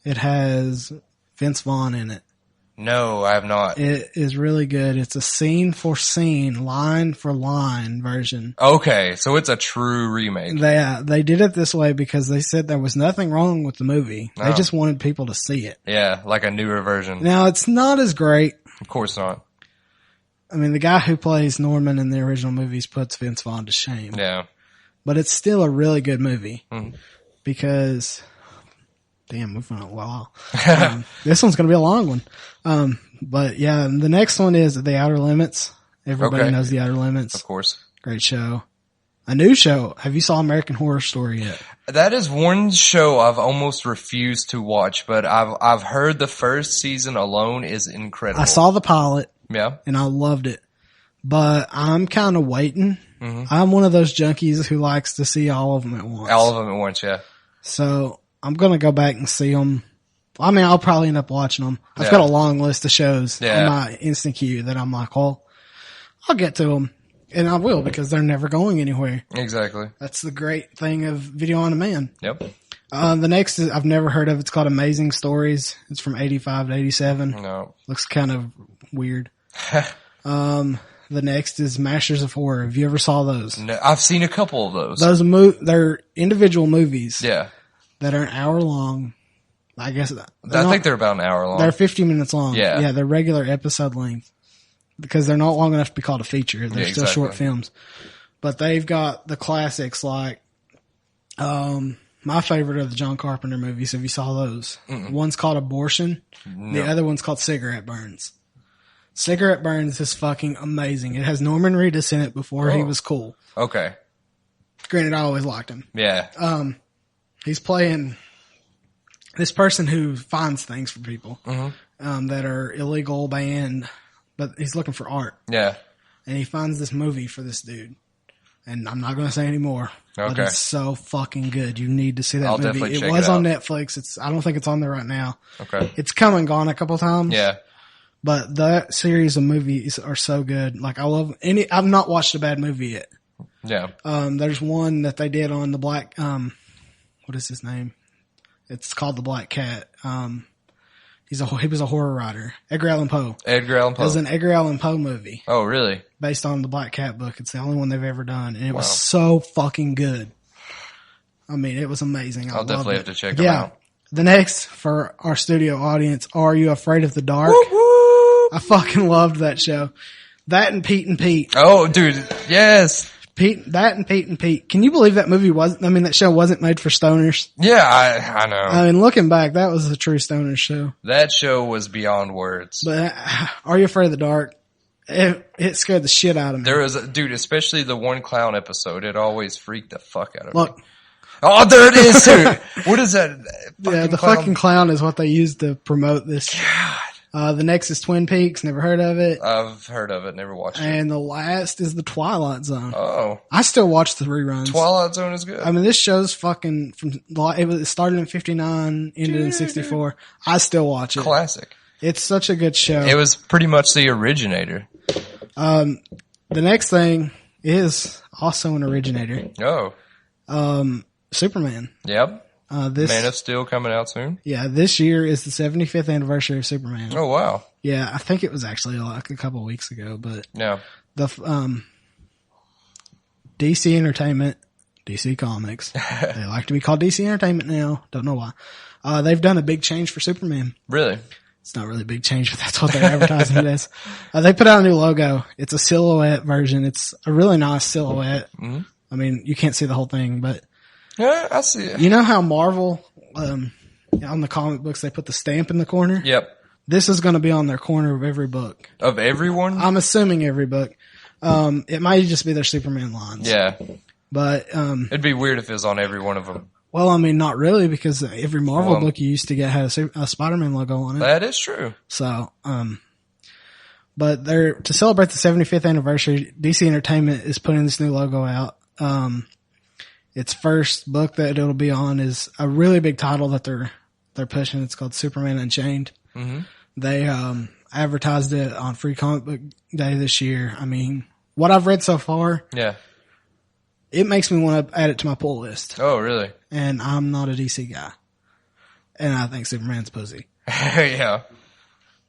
It has Vince Vaughn in it. No, I have not. It is really good. It's a scene for scene, line for line version. Okay, so it's a true remake. They did it this way because they said there was nothing wrong with the movie. No. They just wanted people to see it. Yeah, like a newer version. Now, it's not as great. Of course not. I mean, the guy who plays Norman in the original movies puts Vince Vaughn to shame. Yeah. But it's still a really good movie Mhm. because... Damn, we've run a while. This one's going to be a long one. But yeah, the next one is The Outer Limits. Everybody knows The Outer Limits. Of course. Great show. A new show. Have you saw American Horror Story yet? That is one show I've almost refused to watch, but I've heard the first season alone is incredible. I saw the pilot. Yeah. And I loved it. But I'm kind of waiting. Mm-hmm. I'm one of those junkies who likes to see all of them at once. All of them at once, yeah. So I'm going to go back and see them. I mean, I'll probably end up watching them. I've got a long list of shows on my instant queue that I'm like, well, I'll get to them. And I will because they're never going anywhere. Exactly. That's the great thing of video on demand. Yep. The next is I've never heard of. It's called Amazing Stories. It's from 85 to 87. No. Looks kind of weird. The next is Masters of Horror. Have you ever saw those? No, I've seen a couple of those. They're individual movies. Yeah. That are an hour long. I guess. I think they're about an hour long. They're 50 minutes long. Yeah. Yeah, they're regular episode length. Because they're not long enough to be called a feature. They're still short films. But they've got the classics like, my favorite are the John Carpenter movies. Have you saw those? Mm-mm. One's called Abortion. No. The other one's called Cigarette Burns. Cigarette Burns is fucking amazing. It has Norman Reedus in it before he was cool. Okay. Granted, I always liked him. Yeah. He's playing this person who finds things for people that are illegal, banned, but he's looking for art. Yeah. And he finds this movie for this dude. And I'm not going to say any more. Okay. But it's so fucking good. You need to see that I'll movie. definitely It check was it on out. Netflix. I don't think it's on there right now. Okay. It's come and gone a couple times. Yeah. But that series of movies are so good. Like I've not watched a bad movie yet. Yeah. There's one that they did on the Black, what is his name? It's called The Black Cat. He was a horror writer. Edgar Allan Poe. Edgar Allan Poe. It was an Edgar Allan Poe movie. Oh, really? Based on the Black Cat book. It's the only one they've ever done. And it was so fucking good. I mean, it was amazing. I'll definitely have to check them out. The next for our studio audience, Are You Afraid of the Dark? Whoop, whoop. I fucking loved that show. That and Pete and Pete. Oh, dude. Yes. Pete and Pete. Can you believe that that show wasn't made for stoners? Yeah, I know. I mean, looking back, that was a true stoner show. That show was beyond words. But Are You Afraid of the Dark? It scared the shit out of me. There was dude, especially the one clown episode, it always freaked the fuck out of me. Look. Oh, there it is, too. What is that? Yeah, the fucking clown is what they used to promote this. God. The next is Twin Peaks. Never heard of it. I've heard of it. Never watched it. And the last is The Twilight Zone. Oh. I still watch the reruns. Twilight Zone is good. I mean, this show's fucking it started in 59, ended in 64. I still watch it. Classic. It's such a good show. It was pretty much the originator. The next thing is also an originator. Oh. Superman. Yep. This Man of Steel coming out soon. Yeah, this year is the 75th anniversary of Superman. Oh, wow. Yeah, I think it was actually like a couple of weeks ago, but Yeah. the DC Entertainment, DC Comics, they like to be called DC Entertainment now. Don't know why. They've done a big change for Superman. Really? It's not really a big change, but that's what they're advertising it as. They put out a new logo. It's a silhouette version. It's a really nice silhouette. Mm-hmm. I mean, you can't see the whole thing, but yeah, I see it. You know how Marvel, on the comic books, they put the stamp in the corner? Yep. This is going to be on their corner of every book. Of everyone? I'm assuming every book. It might just be their Superman lines. Yeah. But, it'd be weird if it was on every one of them. Well, I mean, not really, because every Marvel book you used to get had a Spider-Man logo on it. That is true. So, but to celebrate the 75th anniversary, DC Entertainment is putting this new logo out. Its first book that it'll be on is a really big title that they're pushing. It's called Superman Unchained. Mm-hmm. They, advertised it on Free Comic Book Day this year. I mean, what I've read so far. Yeah. It makes me want to add it to my pull list. Oh, really? And I'm not a DC guy. And I think Superman's pussy. Yeah.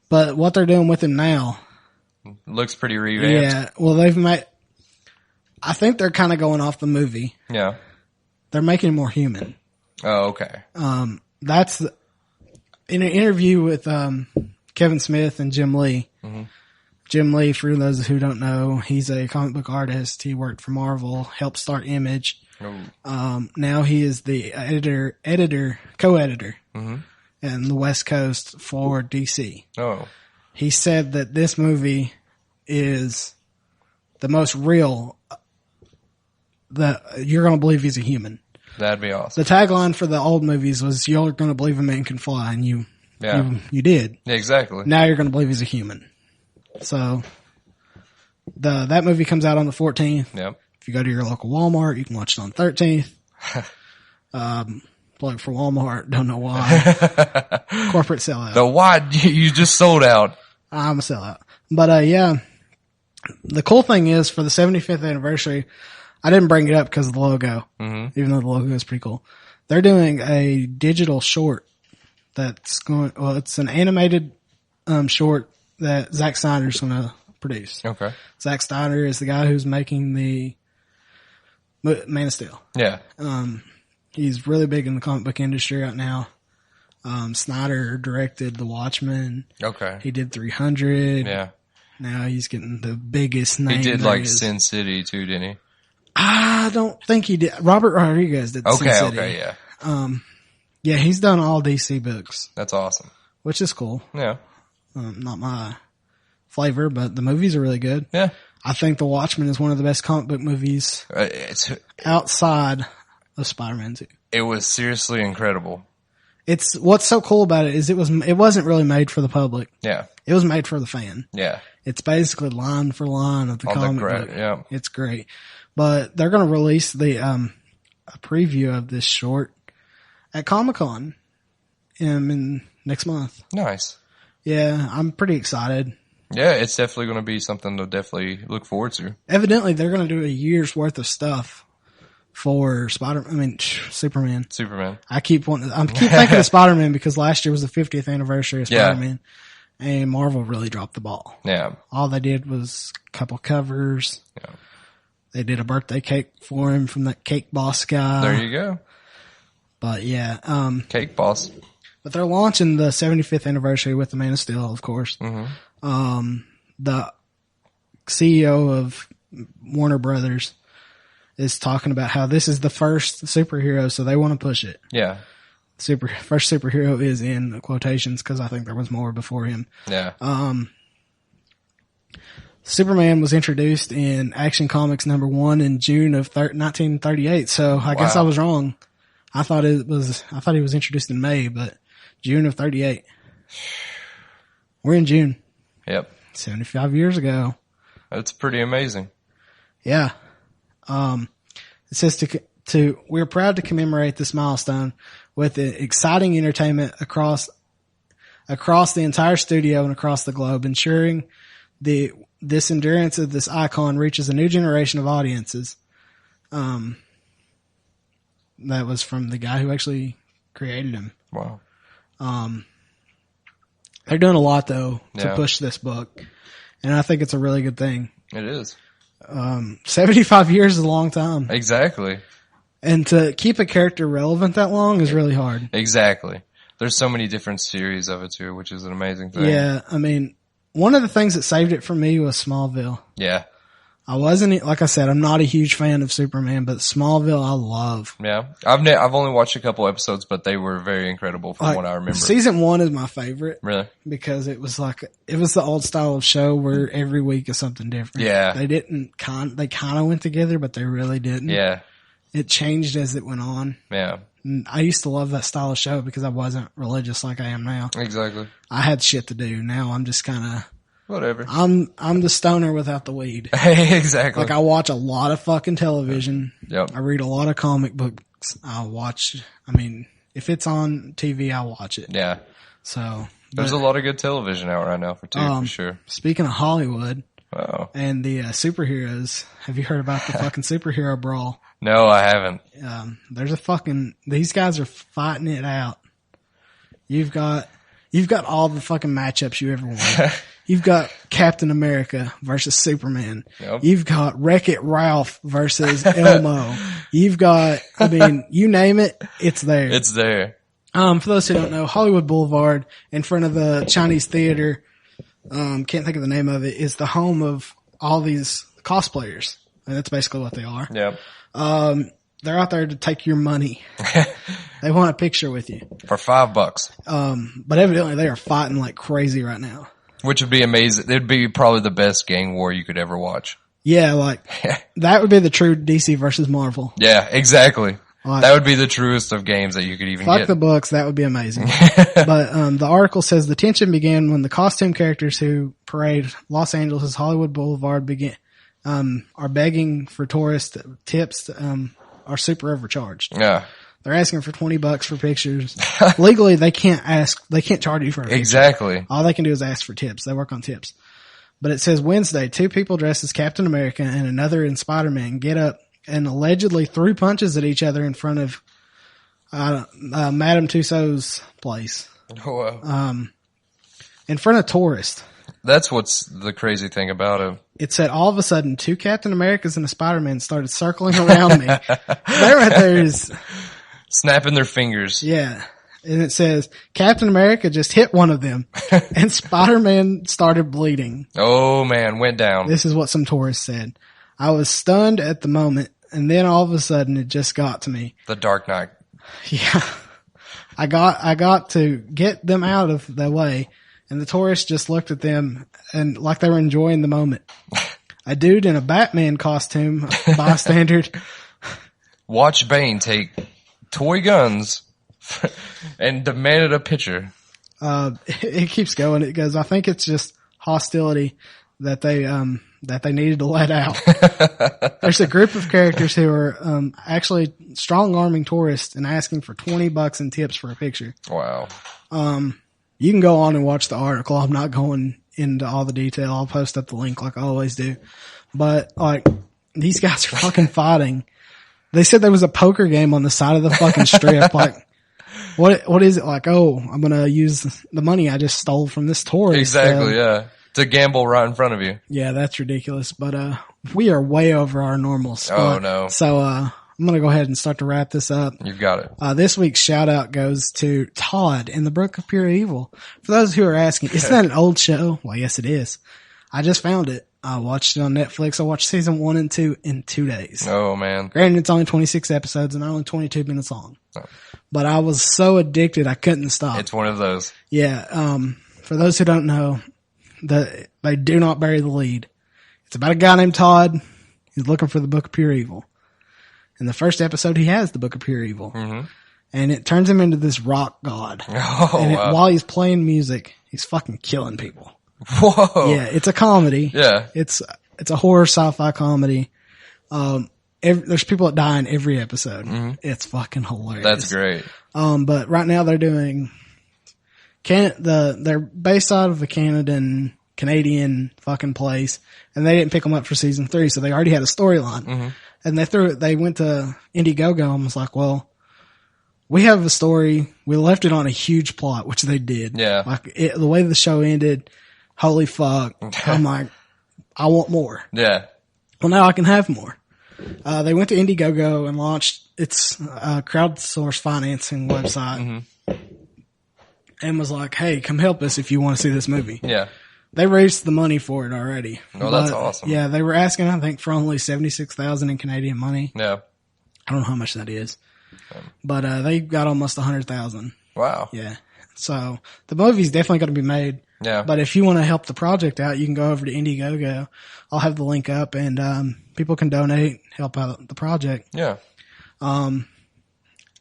But what they're doing with him now. Looks pretty revamped. Yeah. Well, I think they're kind of going off the movie. Yeah. They're making him more human. Oh, okay. In an interview with, Kevin Smith and Jim Lee. Mm-hmm. Jim Lee, for those who don't know, he's a comic book artist. He worked for Marvel, helped start Image. Oh. Now he is the co-editor mm-hmm. in the West Coast for DC. Oh. He said that this movie is the most real that you're going to believe he's a human. That'd be awesome. The tagline for the old movies was, "You're going to believe a man can fly," and you did. Yeah, exactly. Now you're going to believe he's a human. So, that movie comes out on the 14th. Yep. If you go to your local Walmart, you can watch it on 13th. Plug for Walmart. Don't know why. Corporate sellout. The why you just sold out. I'm a sellout. But, yeah. The cool thing is for the 75th anniversary, I didn't bring it up because of the logo, mm-hmm. even though the logo is pretty cool. They're doing a digital short it's an animated, short that Zack Snyder's going to produce. Okay. Zack Snyder is the guy who's making the Man of Steel. Yeah. He's really big in the comic book industry right now. Snyder directed The Watchmen. Okay. He did 300. Yeah. Now he's getting the biggest name. He did like Sin City too, didn't he? I don't think he did. Robert Rodriguez did Sin City. Okay, yeah. Yeah, he's done all DC books. That's awesome. Which is cool. Yeah. Not my flavor, but the movies are really good. Yeah. I think The Watchmen is one of the best comic book movies outside of Spider-Man 2. It was seriously incredible. What's so cool about it is it wasn't really made for the public. Yeah. It was made for the fan. Yeah. It's basically line for line of the comic book. Yeah. It's great. But they're going to release a preview of this short at Comic-Con in next month. Nice. Yeah, I'm pretty excited. Yeah, it's definitely going to be something to definitely look forward to. Evidently, they're going to do a year's worth of stuff for Superman. I keep thinking of Spider-Man because last year was the 50th anniversary of Spider-Man. Yeah. And Marvel really dropped the ball. Yeah. All they did was a couple covers. Yeah. They did a birthday cake for him from that Cake Boss guy. There you go. But yeah. Cake Boss. But they're launching the 75th anniversary with the Man of Steel, of course. Mm-hmm. The CEO of Warner Brothers is talking about how this is the first superhero, so they want to push it. Yeah. First superhero is in quotations because I think there was more before him. Yeah. Superman was introduced in Action Comics #1 in June of 1938. So I guess I was wrong. I thought he was introduced in May, but June of 38. We're in June. Yep. 75 years ago. That's pretty amazing. Yeah. It says we're proud to commemorate this milestone with exciting entertainment across the entire studio and across the globe, ensuring this endurance of this icon reaches a new generation of audiences. That was from the guy who actually created him. Wow. They're doing a lot though to Yeah. push this book, and I think it's a really good thing. It is. 75 years is a long time, Exactly. and to keep a character relevant that long is really hard. Exactly. There's so many different series of it too, which is an amazing thing. Yeah, I mean, one of the things that saved it for me was Smallville. Yeah. I wasn't, like I said, I'm not a huge fan of Superman, but Smallville I love. Yeah. I've only watched a couple episodes, but they were very incredible from what I remember. Season 1 is my favorite. Really? Because it was the old style of show where every week is something different. Yeah. They kind of went together, but they really didn't. Yeah. It changed as it went on. Yeah. And I used to love that style of show because I wasn't religious like I am now. Exactly. I had shit to do. Now I'm just kind of, Whatever. I'm the stoner without the weed. Exactly. Like I watch a lot of fucking television. Yep. I read a lot of comic books. If it's on TV, I'll watch it. Yeah. So There's a lot of good television out right now for sure. Speaking of Hollywood Wow. and the superheroes, have you heard about the fucking superhero brawl? No, I haven't. These guys are fighting it out. You've got all the fucking matchups you ever wanted. You've got Captain America versus Superman. Yep. You've got Wreck-It Ralph versus Elmo. You've got, you name it, it's there. It's there. For those who don't know, Hollywood Boulevard in front of the Chinese theater, can't think of the name of it, is the home of all these cosplayers. And that's basically what they are. Yep. They're out there to take your money. They want a picture with you. For $5. But evidently they are fighting like crazy right now. Which would be amazing. It'd be probably the best gang war you could ever watch. Yeah, that would be the true DC versus Marvel. Yeah, exactly. Like, that would be the truest of games that you could even fuck get. the books, that would be amazing. But the article says the tension began when the costume characters who parade Los Angeles' Hollywood Boulevard are begging for tourist tips, are super overcharged. Yeah. They're asking for $20 for pictures. Legally, they can't charge you for a picture. Exactly. All they can do is ask for tips. They work on tips. But it says Wednesday, 2 people dressed as Captain America and another in Spider-Man get up and allegedly threw punches at each other in front of Madame Tussauds place. Oh, wow. In front of tourists. That's what's the crazy thing about it. It said all of a sudden 2 Captain Americas and a Spider-Man started circling around me. That right there is... Snapping their fingers. Yeah. And it says Captain America just hit one of them and Spider-Man started bleeding. Oh man, went down. This is what some tourists said. I was stunned at the moment and then all of a sudden it just got to me. The Dark Knight. Yeah. I got to get them out of the way and the tourists just looked at them and like they were enjoying the moment. A dude in a Batman costume, bystander. Watch Bane take toy guns and demanded a picture. It keeps going. It goes, I think it's just hostility that they needed to let out. There's a group of characters who are, actually strong arming tourists and asking for $20 in tips for a picture. Wow. You can go on and watch the article. I'm not going into all the detail. I'll post up the link like I always do. But like, these guys are fucking fighting. They said there was a poker game on the side of the fucking strip. Like, what is it like? Oh, I'm going to use the money I just stole from this tourist. Exactly. Yeah. To gamble right in front of you. Yeah, that's ridiculous. But, we are way over our normal spot. Oh no. So, I'm going to go ahead and start to wrap this up. You've got it. This week's shout out goes to Todd in the Brook of Pure Evil. For those who are asking, isn't that an old show? Well, yes, it is. I just found it. I watched it on Netflix. I watched season 1 and 2 in 2 days. Oh man. Granted, it's only 26 episodes and only 22 minutes long. Oh. But I was so addicted, I couldn't stop. It's one of those. Yeah. For those who don't know, they do not bury the lead. It's about a guy named Todd. He's looking for the Book of Pure Evil. In the first episode, he has the Book of Pure Evil. Mm-hmm. and it turns him into this rock god. Oh, And wow. while he's playing music, he's fucking killing people. Whoa. Yeah, it's a comedy. Yeah. It's a horror sci-fi comedy. There's people that die in every episode. Mm-hmm. It's fucking hilarious. That's great. But right now they're doing they're based out of a Canadian fucking place, and they didn't pick them up for season 3, so they already had a storyline. Mm-hmm. And they went to Indiegogo and was like, well, we have a story. We left it on a huge plot, which they did. Yeah. Like the way the show ended, holy fuck. I'm like, I want more. Yeah. Well, now I can have more. They went to Indiegogo and launched its crowdsourced financing website and was like, hey, come help us if you want to see this movie. Yeah. They raised the money for it already. Oh, that's awesome. Yeah, they were asking, I think, for only $76,000 in Canadian money. Yeah. I don't know how much that is. But they got almost $100,000. Wow. Yeah. So the movie's definitely going to be made. Yeah. But if you want to help the project out, you can go over to Indiegogo. I'll have the link up, and people can donate, help out the project. Yeah.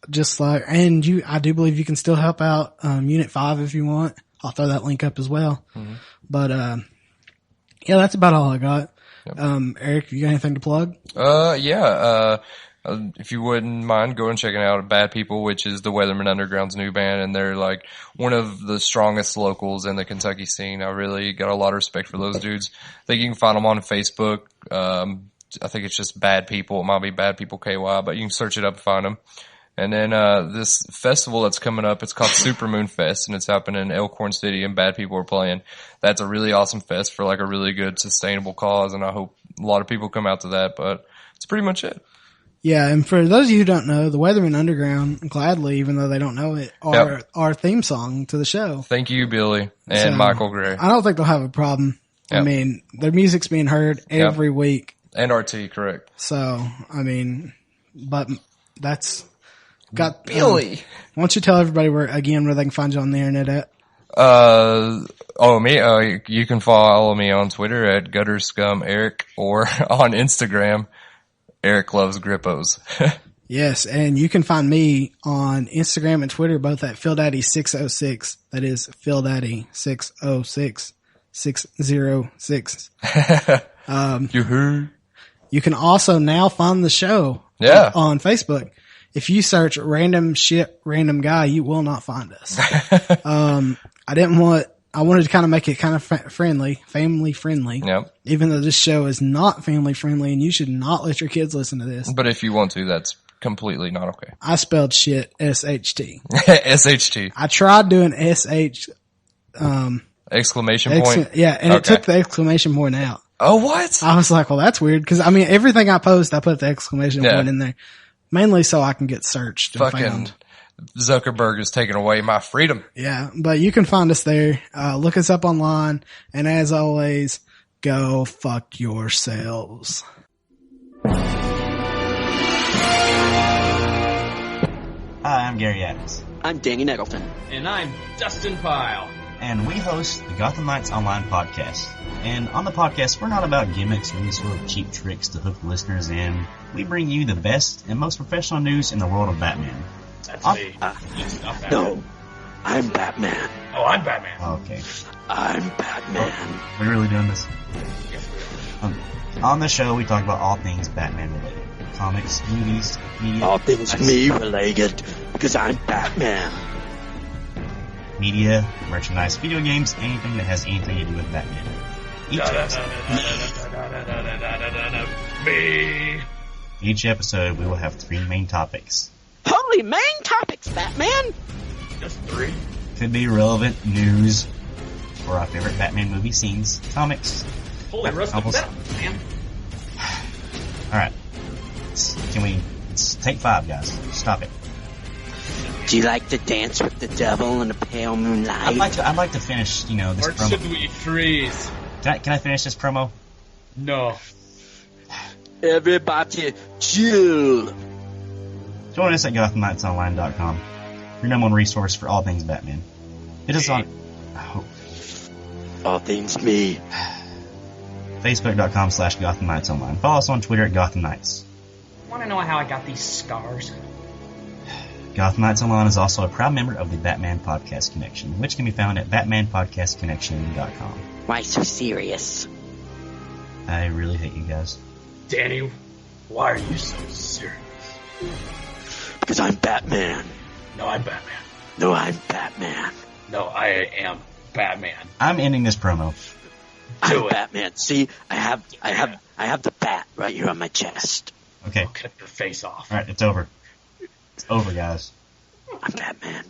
Just like, and I do believe you can still help out Unit 5 if you want. I'll throw that link up as well. Mm-hmm. But yeah, that's about all I got. Yep. Eric, you got anything to plug? Yeah. If you wouldn't mind going and checking out Bad People, which is the Weatherman Underground's new band, and they're like one of the strongest locals in the Kentucky scene. I really got a lot of respect for those dudes. I think you can find them on Facebook. I think it's just Bad People. It might be Bad People KY, but you can search it up and find them. And then this festival that's coming up, it's called Supermoon Fest, and it's happening in Elkhorn City, and Bad People are playing. That's a really awesome fest for like a really good, sustainable cause, and I hope a lot of people come out to that, but that's pretty much it. Yeah, and for those of you who don't know, the Weatherman Underground, gladly, even though they don't know it, are our theme song to the show. Thank you, Billy and Michael Gray. I don't think they'll have a problem. Yep. I mean, their music's being heard every week. And RT, correct. So, I mean, but that's got Billy. Why don't you tell everybody where they can find you on the internet at? You can follow me on Twitter at GutterScumEric or on Instagram, Eric Loves Grippos. Yes, and you can find me on Instagram and Twitter both at PhilDaddy606. That is PhilDaddy606. 606. You heard? You can also now find the show on Facebook. If you search random shit, random guy, you will not find us. I wanted to kind of make it kind of family friendly. Yep. Even though this show is not family friendly and you should not let your kids listen to this. But if you want to, that's completely not okay. I spelled shit SHT. SHT. I tried doing SH, exclamation point. Yeah. And it took the exclamation point out. Oh, what? I was like, well, that's weird. Cause I mean, everything I post, I put the exclamation point in there. Mainly so I can get searched and found. Zuckerberg is taking away my freedom. Yeah, but you can find us there. Look us up online. And as always, go fuck yourselves. Hi, I'm Gary Adams. I'm Danny Nettleton. And I'm Dustin Pyle. And we host the Gotham Knights Online Podcast. And on the podcast, we're not about gimmicks or any sort of cheap tricks to hook listeners in. We bring you the best and most professional news in the world of Batman. That's me. He's not Batman. No, I'm Batman. Oh, I'm Batman. Okay. I'm Batman. We're really doing this? Yes, we are. On the show, we talk about all things Batman related. Comics, movies, media. All things me related, because I'm Batman. Media, merchandise, video games, anything that has anything to do with Batman. Each episode, we will have 3 main topics. Holy main topics, Batman! Just 3? Could be relevant news, or our favorite Batman movie scenes, comics. Holy rusted metal, man. Alright. Let's take 5, guys. Stop it. Do you like to dance with the devil in the pale moonlight? I'd like to finish, this or promo. should we freeze? Can I finish this promo? No. Everybody, chill. Join us at GothamKnightsOnline.com, your number 1 resource for all things Batman. Hit us on all things me. Facebook.com/GothamKnightsOnline. Follow us on Twitter at Gotham Knights. Want to know how I got these scars? Gotham Knights Online is also a proud member of the Batman Podcast Connection, which can be found at batmanpodcastconnection.com. Why so serious? I really hate you guys. Danny, why are you so serious? Because I'm Batman. No, I'm Batman. No, I'm Batman. No, I am Batman. I'm ending this promo. I'm it. Batman. See, I have the bat right here on my chest. Okay. I'll cut your face off. Alright, it's over. It's over, guys. I'm Batman.